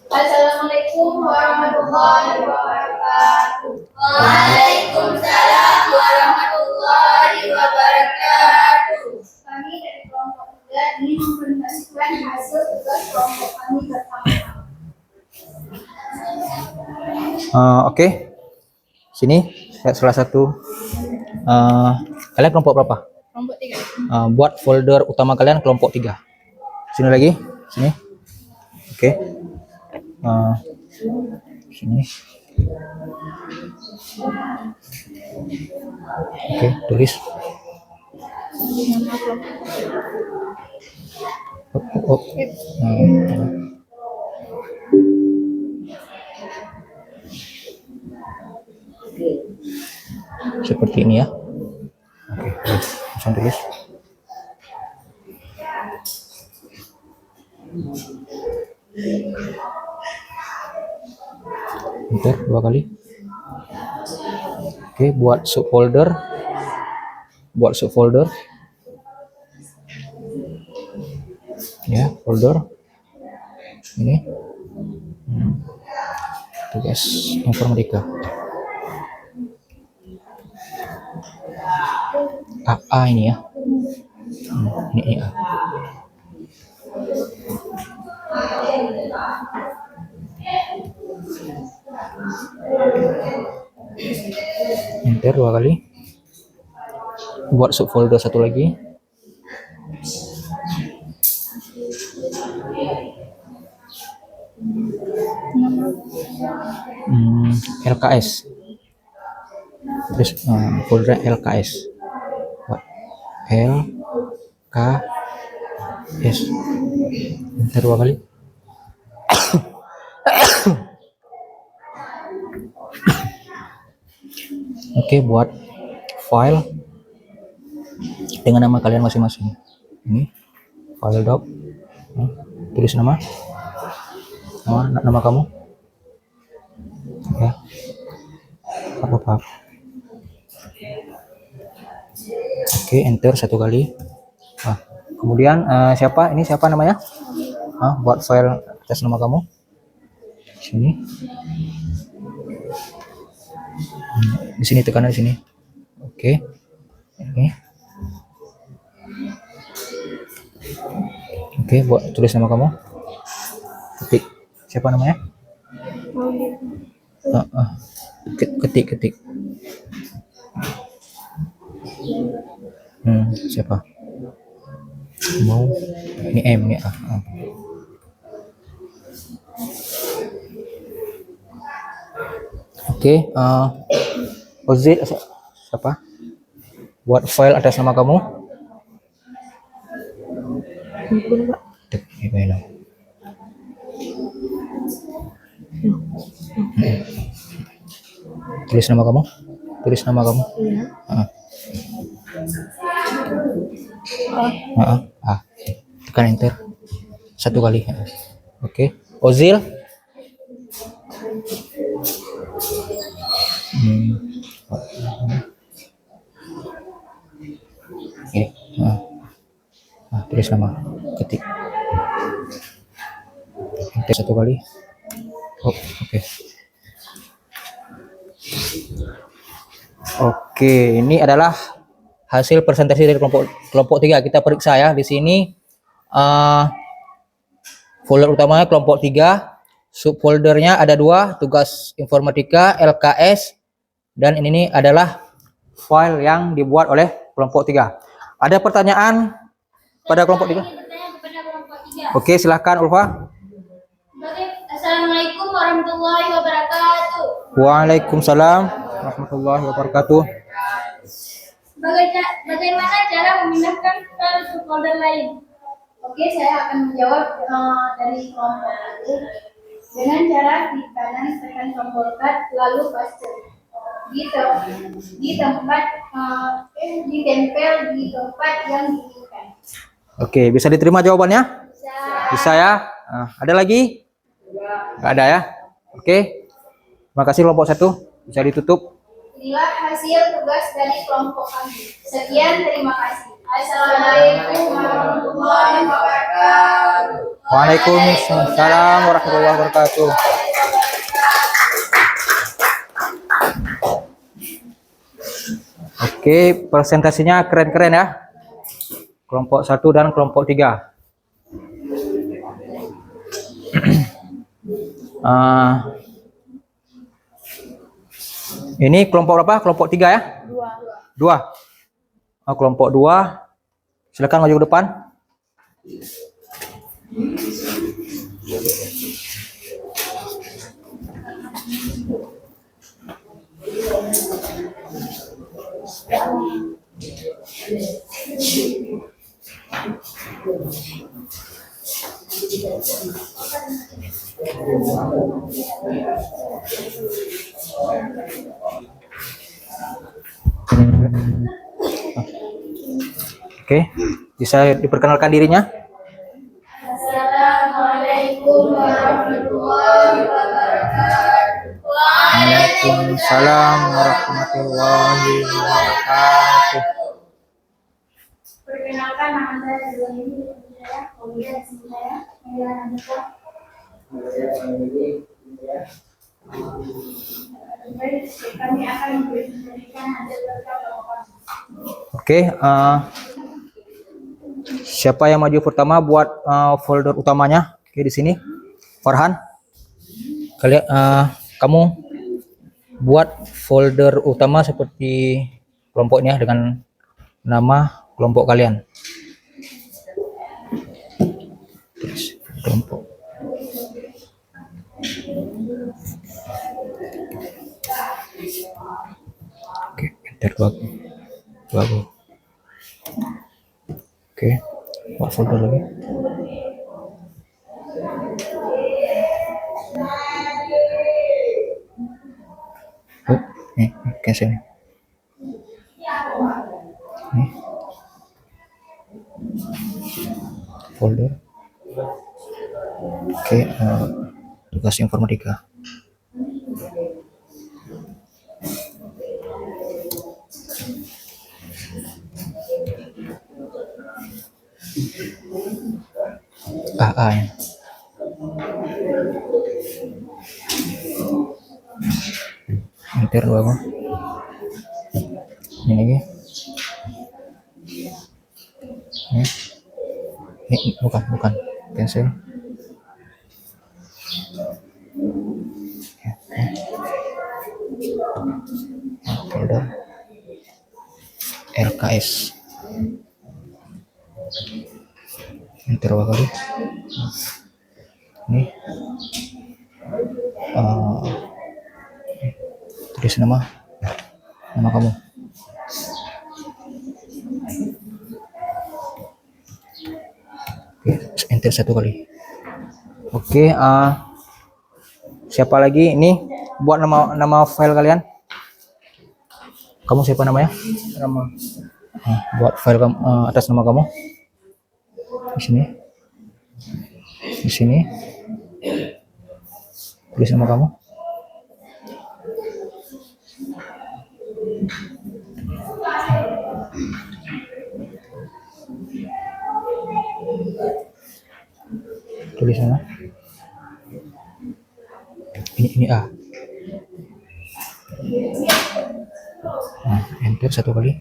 Assalamualaikum warahmatullahi wabarakatuh. Waalaikumsalam warahmatullahi wabarakatuh. Kami dari kelompok 3 ingin mempresentasikan hasil tugas kelompok kami bersama. Oke. Sini salah satu. Kalian kelompok berapa? Kelompok 3. Buat folder utama kalian kelompok 3. Sini lagi, sini. Oke. Sini. Oke, tulis. Oh. Seperti ini ya. Oke, langsung tulis. Enter 2 kali. Oke, buat subfolder. Ya, folder ini. Tugas informatika. AA ini ya. Ini A. Enter 2 kali. Buat subfolder satu lagi. LKS. Terus folder LKS. LKS. Enter 2 kali. Oke, buat file dengan nama kalian masing-masing. Ini file doc. Tulis nama kamu. Ya. Apa? Oke, enter 1 kali. Kemudian siapa? Ini siapa namanya? Buat file atas nama kamu. Sini. Di sini tekanan di sini. Oke. Ini. Oke, buat tulis nama kamu. Ketik. Siapa namanya? Ketik. Siapa? Mau ini M ini A. Oke, Ozil siapa? Buat file atas nama kamu. Tulis nama kamu. Tekan enter 1 kali. Oke, Ozil. Tulis nama, ketik. Enter 1 kali. Oke. Oke, ini adalah hasil presentasi dari kelompok 3. Kita periksa ya di sini. Folder utamanya kelompok 3, subfoldernya ada 2, tugas informatika, LKS, dan ini adalah file yang dibuat oleh kelompok 3. Ada pertanyaan pada kelompok 3? Oke, silahkan Ulfa. Assalamualaikum warahmatullahi wabarakatuh. Waalaikumsalam warahmatullahi wabarakatuh. Bagaimana cara memindahkan ke subfolder lain? Oke, saya akan menjawab dari kelompok 1 dengan cara di kanan tekan tombol cut lalu paste ditempel di tempat yang diinginkan. Oke, bisa diterima jawabannya? Bisa ya. Ada lagi? Nggak ada ya? Oke. Terima kasih kelompok 1. Bisa ditutup. Inilah hasil tugas dari kelompok kami. Sekian, terima kasih. Assalamualaikum warahmatullahi wabarakatuh. Waalaikumsalam warahmatullahi wabarakatuh. Oke, presentasinya keren-keren ya. Kelompok 1 dan kelompok 3. Ini kelompok berapa? Kelompok 3 ya? 2. Kelompok 2. Silakan maju ke depan. Oke, bisa diperkenalkan dirinya? Assalamualaikum warahmatullahi wabarakatuh. Waalaikumsalam warahmatullahi wabarakatuh. Perkenalkan, nama saya Zulhini Hidayah, kuliah di saya, Medan Anissa. Baik, kami akan mempresentasikan hasil kerja kelompok. Oke, siapa yang maju pertama buat folder utamanya? Oke, di sini Farhan. Kalian kamu buat folder utama seperti kelompoknya dengan nama kelompok kalian. Terus kelompok. Oke, enter bagus. Oke, buat folder lagi. Oh, nih, cancel nih. Nih. Folder. Oke, tugas informatika. Ya. Enter dulu aku. Ini lagi. Ini bukan. Cancel. Folder RKS. Enter dua kali. Ini tulis nama kamu. Oke, enter satu kali. Oke, siapa lagi? Ini buat nama file kalian. Kamu siapa namanya? Rama. Buat file kamu atas nama kamu. Di sini. Tulis nama kamu. Tulis sana. Ini A. Enter satu kali.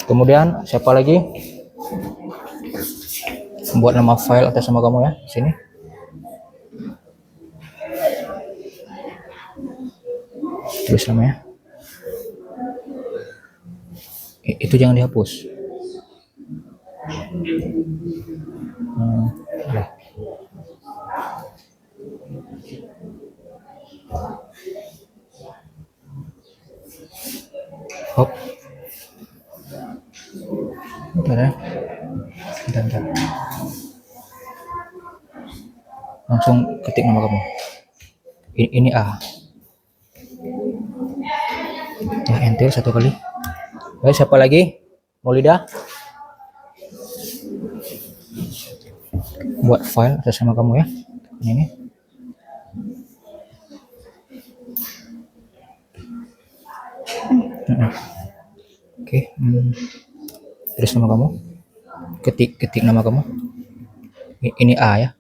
Kemudian siapa lagi? Buat nama file atas nama kamu ya, sini. Tulis namanya. Itu jangan dihapus. Ya. Hop. Bentar ya. Bentar. Langsung ketik nama kamu. Ini A. Ya, enter satu kali. Baik, siapa lagi? Maulida. Buat file atas nama kamu ya. Ini. Oke. Tulis nama kamu. Ketik nama kamu. Ini A ya.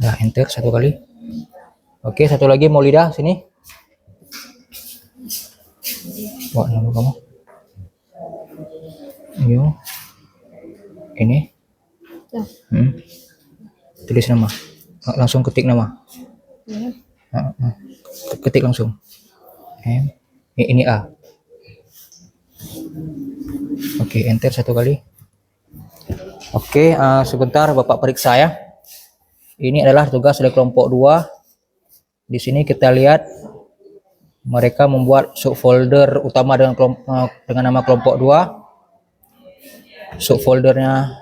Nah, enter satu kali. Oke, satu lagi Maulida, sini. Buat nama kamu. Ini. Tulis nama. Langsung ketik nama. Ketik langsung. M. Ini A. Oke, enter satu kali. Oke, sebentar Bapak periksa ya. Ini adalah tugas dari kelompok 2. Di sini kita lihat mereka membuat subfolder utama dengan nama kelompok 2. Subfoldernya.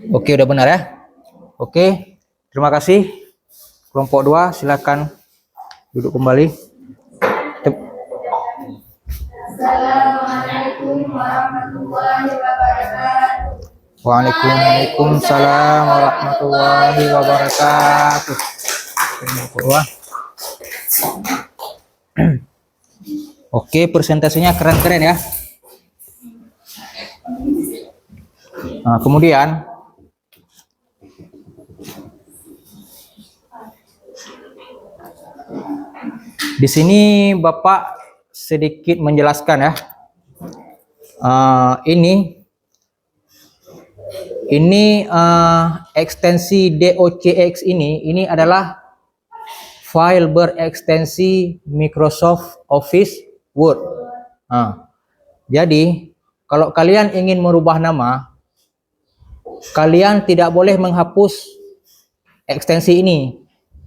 Oke, udah benar ya. Oke, terima kasih. Kelompok 2 silakan duduk kembali. Assalamualaikum warahmatullahi wabarakatuh. Waalaikumsalam warahmatullahi wabarakatuh. Kelompok 2. Oke, presentasinya keren-keren ya. Nah, kemudian di sini Bapak sedikit menjelaskan ya. Ini ekstensi docx ini adalah file berekstensi Microsoft Office Word. Jadi kalau kalian ingin merubah nama, kalian tidak boleh menghapus ekstensi ini,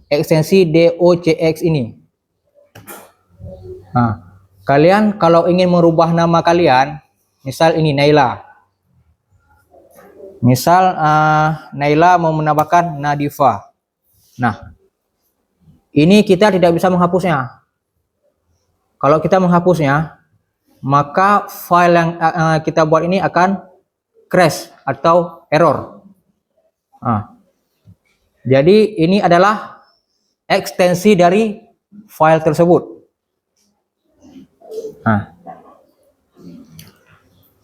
ekstensi docx ini. Kalian kalau ingin merubah nama kalian, misal ini Naila. Misal Naila mau menambahkan Nadifa. Nah, ini kita tidak bisa menghapusnya. Kalau kita menghapusnya, maka file yang kita buat ini akan crash atau error. Jadi ini adalah ekstensi dari file tersebut.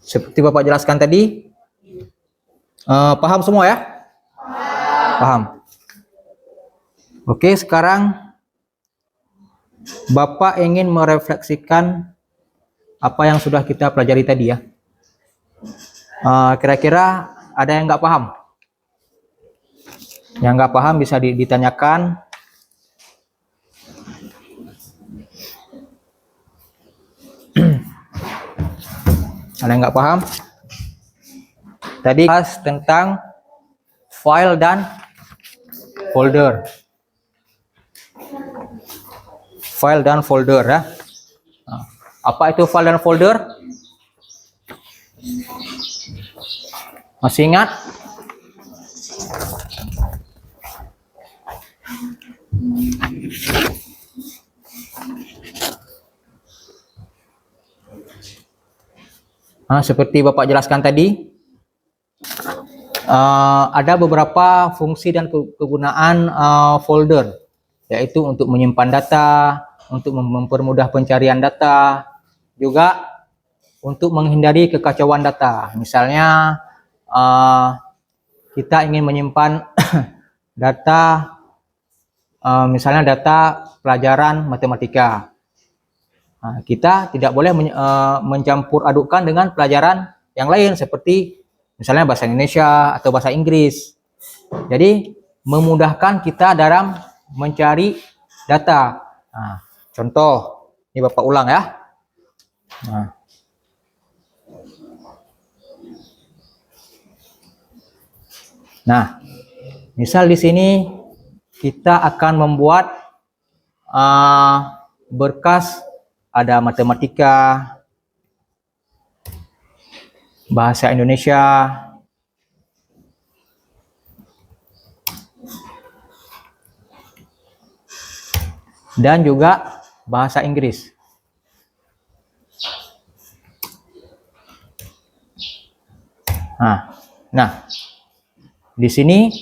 Seperti Bapak jelaskan tadi, paham semua ya? Paham. Oke, sekarang Bapak ingin merefleksikan apa yang sudah kita pelajari tadi ya. Kira-kira ada yang nggak paham? Yang nggak paham bisa ditanyakan. Ada yang nggak paham? Tadi bahas tentang file dan folder. File dan folder ya. Apa itu file dan folder? Masih ingat? Seperti Bapak jelaskan tadi, ada beberapa fungsi dan kegunaan folder, yaitu untuk menyimpan data, untuk mempermudah pencarian data, juga untuk menghindari kekacauan data. Misalnya kita ingin menyimpan data, misalnya data pelajaran matematika. Kita tidak boleh mencampur adukkan dengan pelajaran yang lain seperti misalnya bahasa Indonesia atau bahasa Inggris. Jadi memudahkan kita dalam mencari data. Contoh, ini Bapak ulang ya. Nah, misal di sini kita akan membuat berkas. Ada matematika, bahasa Indonesia, dan juga bahasa Inggris. Nah, di sini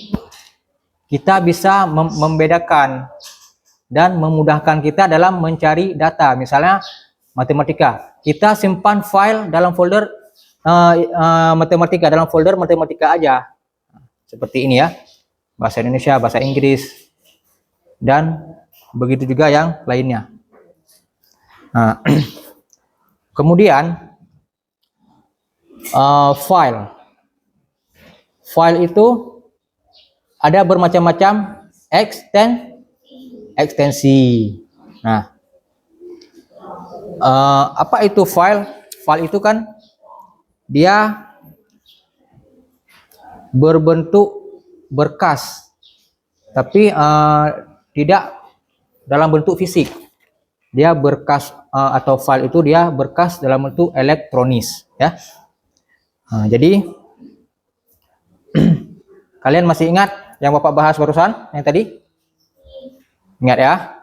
kita bisa membedakan dan memudahkan kita dalam mencari data. Misalnya matematika, kita simpan file dalam folder matematika, dalam folder matematika aja, seperti ini ya, bahasa Indonesia, bahasa Inggris, dan begitu juga yang lainnya. Kemudian file itu ada bermacam-macam ekstensi. Nah, apa itu file? File itu kan dia berbentuk berkas, tapi tidak dalam bentuk fisik. Dia berkas atau file itu dia berkas dalam bentuk elektronis, ya. Nah, jadi kalian masih ingat yang Bapak bahas barusan yang tadi? Ingat ya?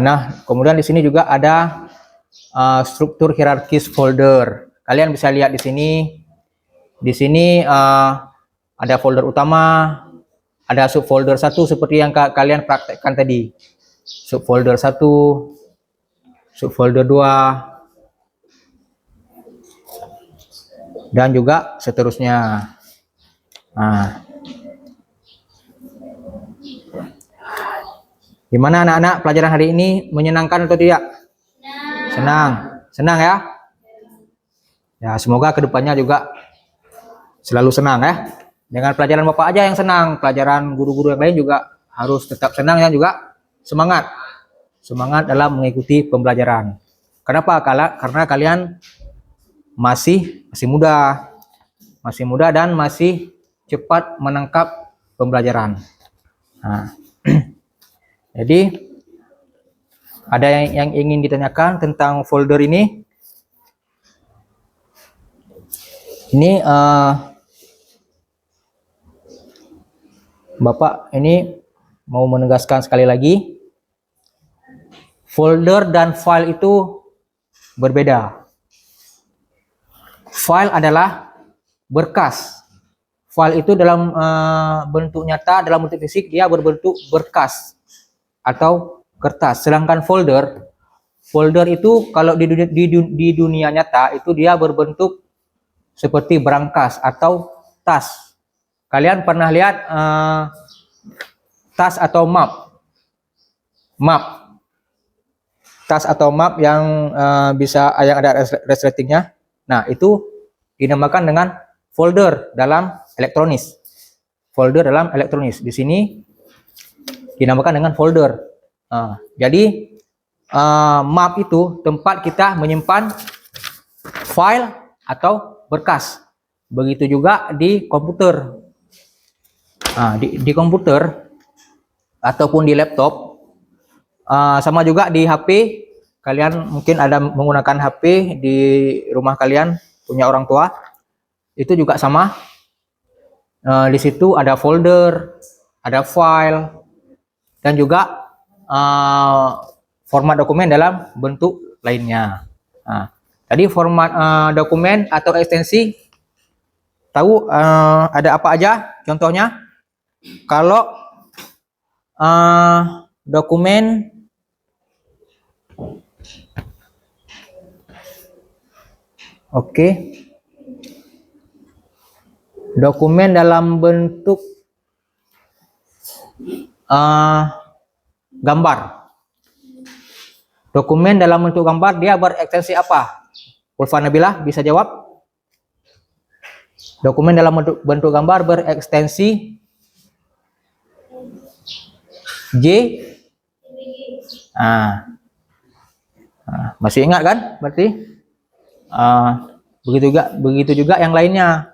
Nah, kemudian di sini juga ada struktur hierarkis folder. Kalian bisa lihat di sini. Di sini ada folder utama, ada subfolder 1 seperti yang kalian praktekkan tadi. Subfolder 1, subfolder 2, dan juga seterusnya. Nah, gimana anak-anak pelajaran hari ini, menyenangkan atau tidak? Senang. Senang ya? Ya, semoga kedepannya juga selalu senang ya. Dengan pelajaran Bapak aja yang senang, pelajaran guru-guru yang lain juga harus tetap senang ya, juga semangat. Semangat dalam mengikuti pembelajaran. Kenapa? Karena kalian masih muda. Masih muda dan masih cepat menangkap pembelajaran. Nah, jadi ada yang ingin ditanyakan tentang folder ini? Ini Bapak ini mau menegaskan sekali lagi, folder dan file itu berbeda. File adalah berkas. File itu dalam bentuk nyata, dalam bentuk fisik dia berbentuk berkas atau kertas. Sedangkan folder itu kalau di dunia nyata itu dia berbentuk seperti berangkas atau tas. Kalian pernah lihat tas atau map? Tas atau map yang yang ada resletingnya. Nah, itu dinamakan dengan folder dalam elektronis. Folder dalam elektronis. Di sini dinamakan dengan folder. Jadi map itu tempat kita menyimpan file atau berkas. Begitu juga di komputer. Di komputer ataupun di laptop, sama juga di HP. Kalian mungkin ada menggunakan HP di rumah kalian, punya orang tua, itu juga sama. Di situ ada folder, ada file, dan juga format dokumen dalam bentuk lainnya. Tadi format dokumen atau ekstensi, tahu ada apa aja? Contohnya, kalau dokumen dokumen dalam bentuk gambar. Dokumen dalam bentuk gambar dia berekstensi apa? Ulfa Nabilah bisa jawab? Dokumen dalam bentuk gambar berekstensi J. Masih ingat kan? Berarti begitu juga yang lainnya.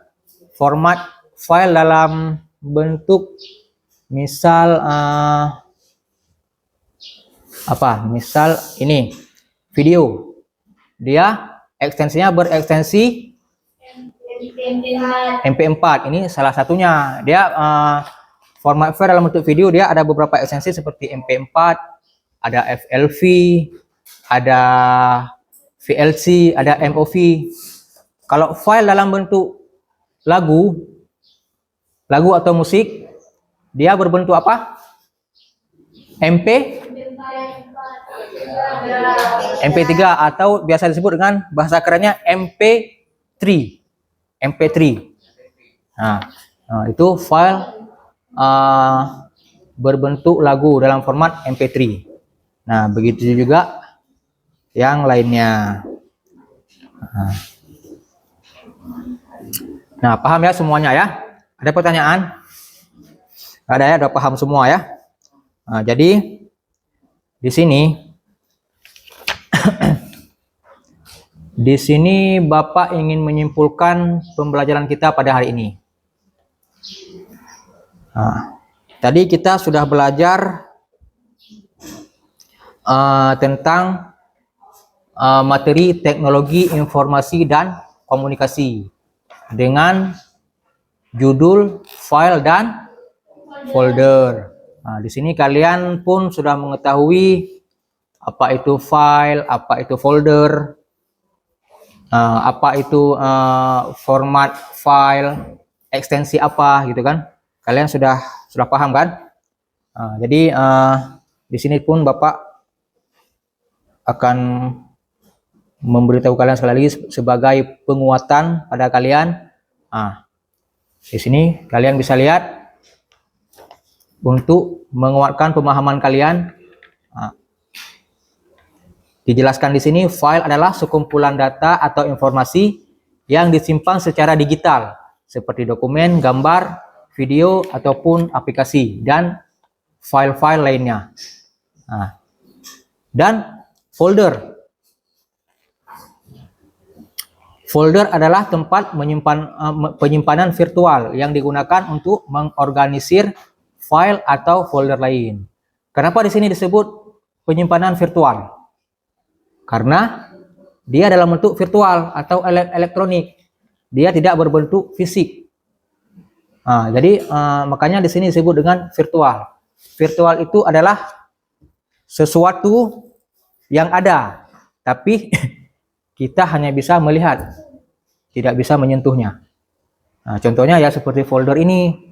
Format file dalam bentuk misal misal ini video, dia ekstensinya berekstensi MP4. Ini salah satunya. Dia format file dalam bentuk video dia ada beberapa ekstensi seperti MP4, ada FLV, ada VLC, ada MOV. Kalau file dalam bentuk lagu atau musik, dia berbentuk apa? MP3 atau biasa disebut dengan bahasa kerennya MP3. Itu file berbentuk lagu dalam format MP3. Nah, begitu juga yang lainnya. Nah, paham ya semuanya ya? Ada pertanyaan? Ada ya, udah paham semua ya? Nah, jadi di sini di sini Bapak ingin menyimpulkan pembelajaran kita pada hari ini. Nah, tadi kita sudah belajar tentang materi teknologi informasi dan komunikasi dengan judul file dan folder. Nah, di sini kalian pun sudah mengetahui apa itu file, apa itu folder, apa itu format file, ekstensi apa gitu kan? Kalian sudah paham kan? Jadi di sini pun Bapak akan memberitahu kalian sekali lagi sebagai penguatan pada kalian. Di sini kalian bisa lihat untuk menguatkan pemahaman kalian. Dijelaskan di sini file adalah sekumpulan data atau informasi yang disimpan secara digital seperti dokumen, gambar, video ataupun aplikasi dan file-file lainnya. Dan folder. Folder adalah tempat penyimpanan virtual yang digunakan untuk mengorganisir file atau folder lain. Kenapa di sini disebut penyimpanan virtual? Karena dia dalam bentuk virtual atau elektronik. Dia tidak berbentuk fisik. Jadi makanya di sini disebut dengan virtual. Virtual itu adalah sesuatu yang ada, tapi kita hanya bisa melihat, tidak bisa menyentuhnya. Contohnya ya seperti folder ini.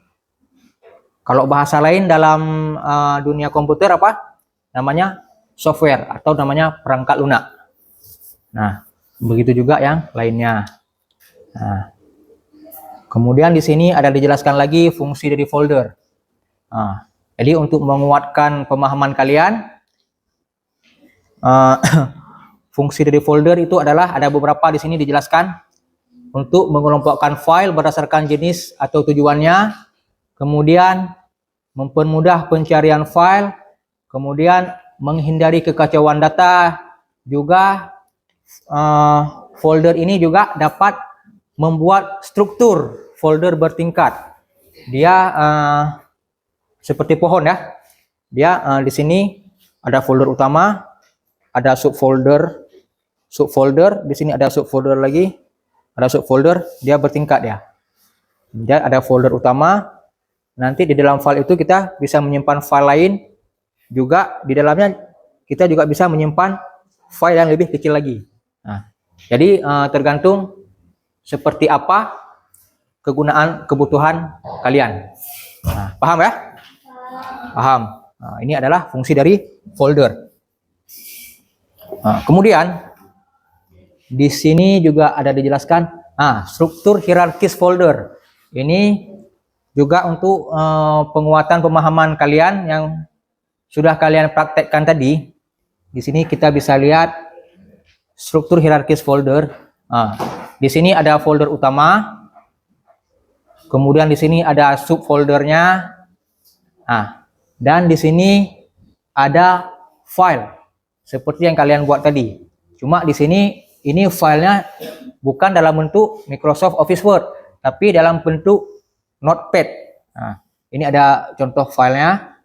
Kalau bahasa lain dalam dunia komputer apa? Namanya software atau namanya perangkat lunak. Nah, begitu juga yang lainnya. Kemudian di sini ada dijelaskan lagi fungsi dari folder. Jadi untuk menguatkan pemahaman kalian, fungsi dari folder itu adalah ada beberapa di sini dijelaskan untuk mengelompokkan file berdasarkan jenis atau tujuannya, kemudian mempermudah pencarian file, kemudian menghindari kekacauan data, juga folder ini juga dapat membuat struktur folder bertingkat. Dia seperti pohon ya. Dia di sini ada folder utama, ada subfolder, di sini ada subfolder lagi, ada subfolder, dia bertingkat ya. Dia ada folder utama. Nanti di dalam file itu kita bisa menyimpan file lain. Juga di dalamnya kita juga bisa menyimpan file yang lebih kecil lagi. Jadi tergantung seperti apa kebutuhan kalian. Paham ya? Paham. Ini adalah fungsi dari folder. Kemudian di sini juga ada dijelaskan struktur hierarkis folder. Ini juga untuk penguatan pemahaman kalian yang sudah kalian praktekkan tadi. Di sini kita bisa lihat struktur hierarkis folder. Di sini ada folder utama. Kemudian di sini ada subfoldernya. Dan di sini ada file seperti yang kalian buat tadi. Cuma di sini ini filenya bukan dalam bentuk Microsoft Office Word, tapi dalam bentuk Notepad. Ini ada contoh filenya.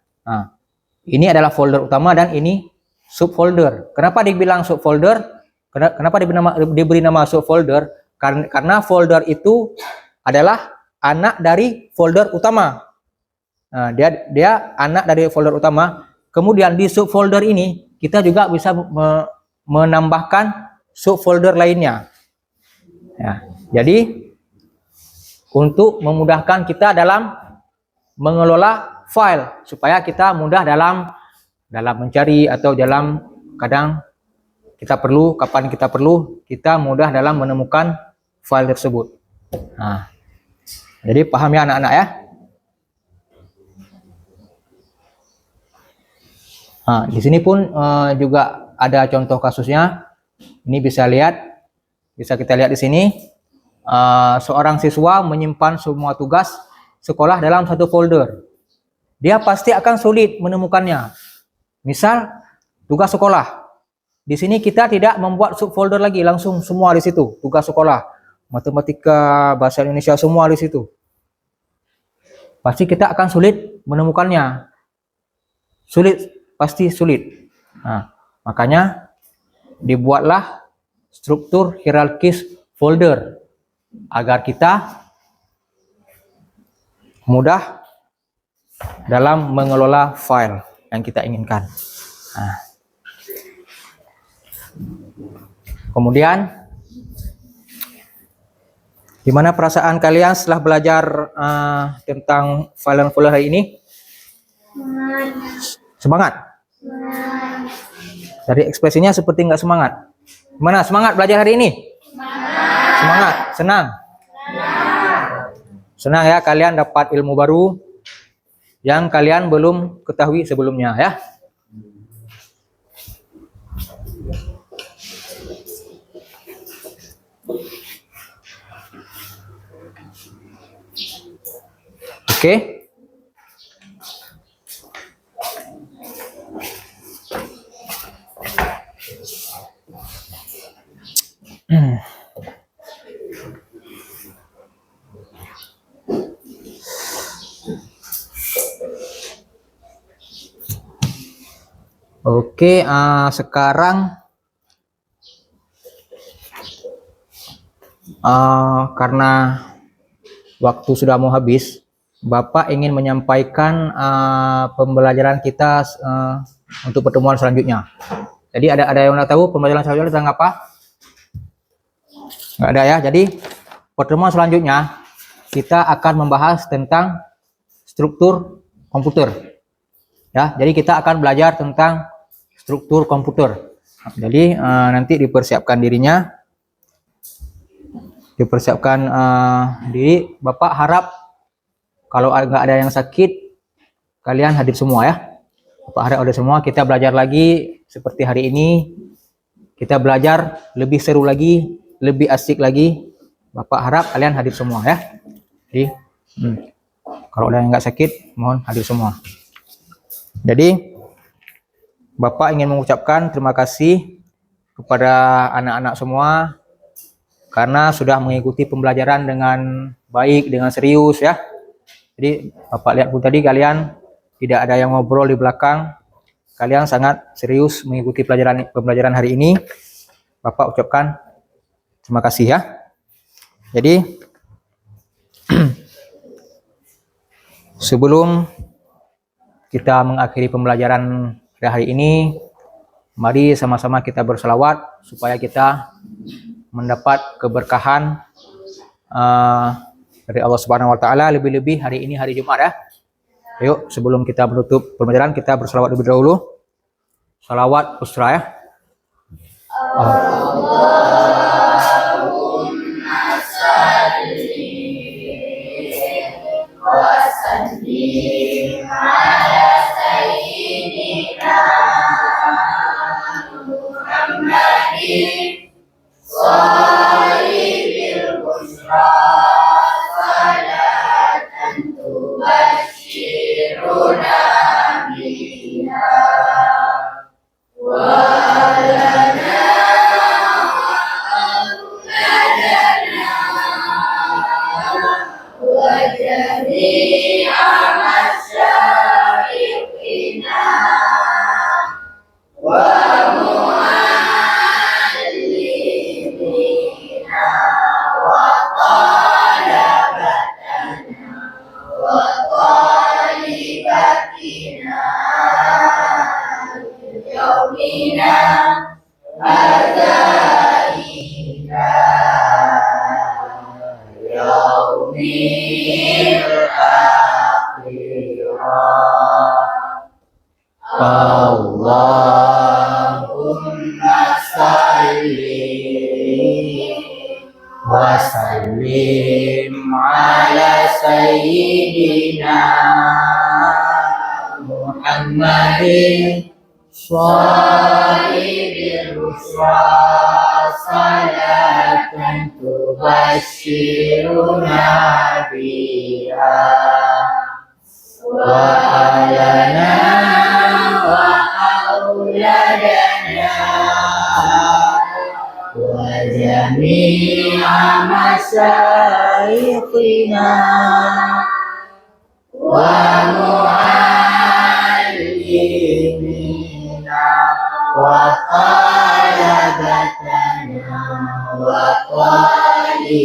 Ini adalah folder utama dan ini subfolder. Kenapa dibilang subfolder? Kenapa diberi nama subfolder? Karena folder itu adalah anak dari folder utama. Dia anak dari folder utama. Kemudian di subfolder ini kita juga bisa menambahkan subfolder lainnya. Jadi untuk memudahkan kita dalam mengelola file supaya kita mudah dalam mencari atau dalam kadang kita perlu, kapan kita perlu, kita mudah dalam menemukan file tersebut. Jadi paham ya anak-anak ya? Di sini pun juga ada contoh kasusnya. Ini bisa kita lihat di sini. Seorang siswa menyimpan semua tugas sekolah dalam satu folder. dia pasti akan sulit menemukannya. Misal tugas sekolah. Di sini kita tidak membuat subfolder lagi, langsung semua di situ. Tugas sekolah, matematika, bahasa Indonesia semua di situ. Pasti kita akan sulit menemukannya. Sulit, pasti sulit. Nah, makanya dibuatlah struktur hierarkis folder agar kita mudah dalam mengelola file yang kita inginkan. Nah. Kemudian, gimana perasaan kalian setelah belajar tentang file dan folder hari ini? Semangat? Dari ekspresinya seperti nggak semangat. Gimana semangat belajar hari ini? Semangat, senang. Senang ya, kalian dapat ilmu baru yang kalian belum ketahui sebelumnya ya. Oke. Oke, sekarang karena waktu sudah mau habis, Bapak ingin menyampaikan pembelajaran kita untuk pertemuan selanjutnya. Jadi ada yang tahu pembelajaran selanjutnya tentang apa? Nggak ada ya. Jadi pertemuan selanjutnya kita akan membahas tentang struktur komputer. Ya, jadi kita akan belajar tentang struktur komputer. Jadi nanti dipersiapkan dirinya, dipersiapkan diri. Bapak harap kalau nggak ada yang sakit, kalian hadir semua ya. Bapak harap ada semua. Kita belajar lagi seperti hari ini. Kita belajar lebih seru lagi, lebih asik lagi. Bapak harap kalian hadir semua ya. Jadi kalau ada yang nggak sakit, mohon hadir semua. Jadi Bapak ingin mengucapkan terima kasih kepada anak-anak semua karena sudah mengikuti pembelajaran dengan baik, dengan serius ya. Jadi Bapak lihat pun tadi kalian tidak ada yang ngobrol di belakang. Kalian sangat serius mengikuti pembelajaran hari ini. Bapak ucapkan terima kasih ya. Jadi sebelum kita mengakhiri pembelajaran hari ini, mari sama-sama kita berselawat supaya kita mendapat keberkahan dari Allah Subhanahu wa taala, lebih-lebih hari ini hari Jumat ya. Ayo sebelum kita menutup pembelajaran kita berselawat lebih dahulu. Salawat usra ya. Allahumma salli wa sallim ala sayyidina Muhammadin sahibil busra salatan tubashiruna biha wa lana wa jami'a masyaikhina wa muallimina wa talabatana wa talibatina yaumina hadza ila yaumil akhirah. Allahumma salli wa sallim ala sayyidina Muhammadin sahibil busra salatan tubashiruna biha wa وأهلنا وأولادنا وجميع مشايخنا ومعلمينا وطلبتنا وطالباتنا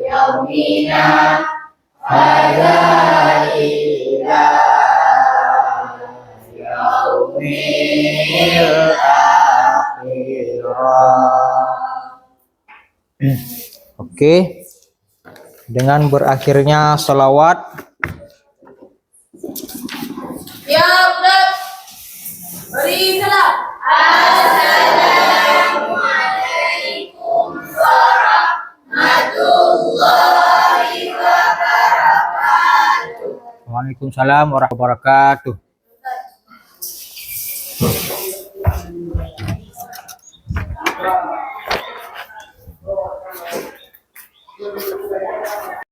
يومنا هذا إلى يوم الآخرة. Oke. Dengan berakhirnya salawat, Ya, Ustaz. Beri salam. Assalamualaikum warahmatullahi wabarakatuh. Waalaikumsalam warahmatullahi wabarakatuh.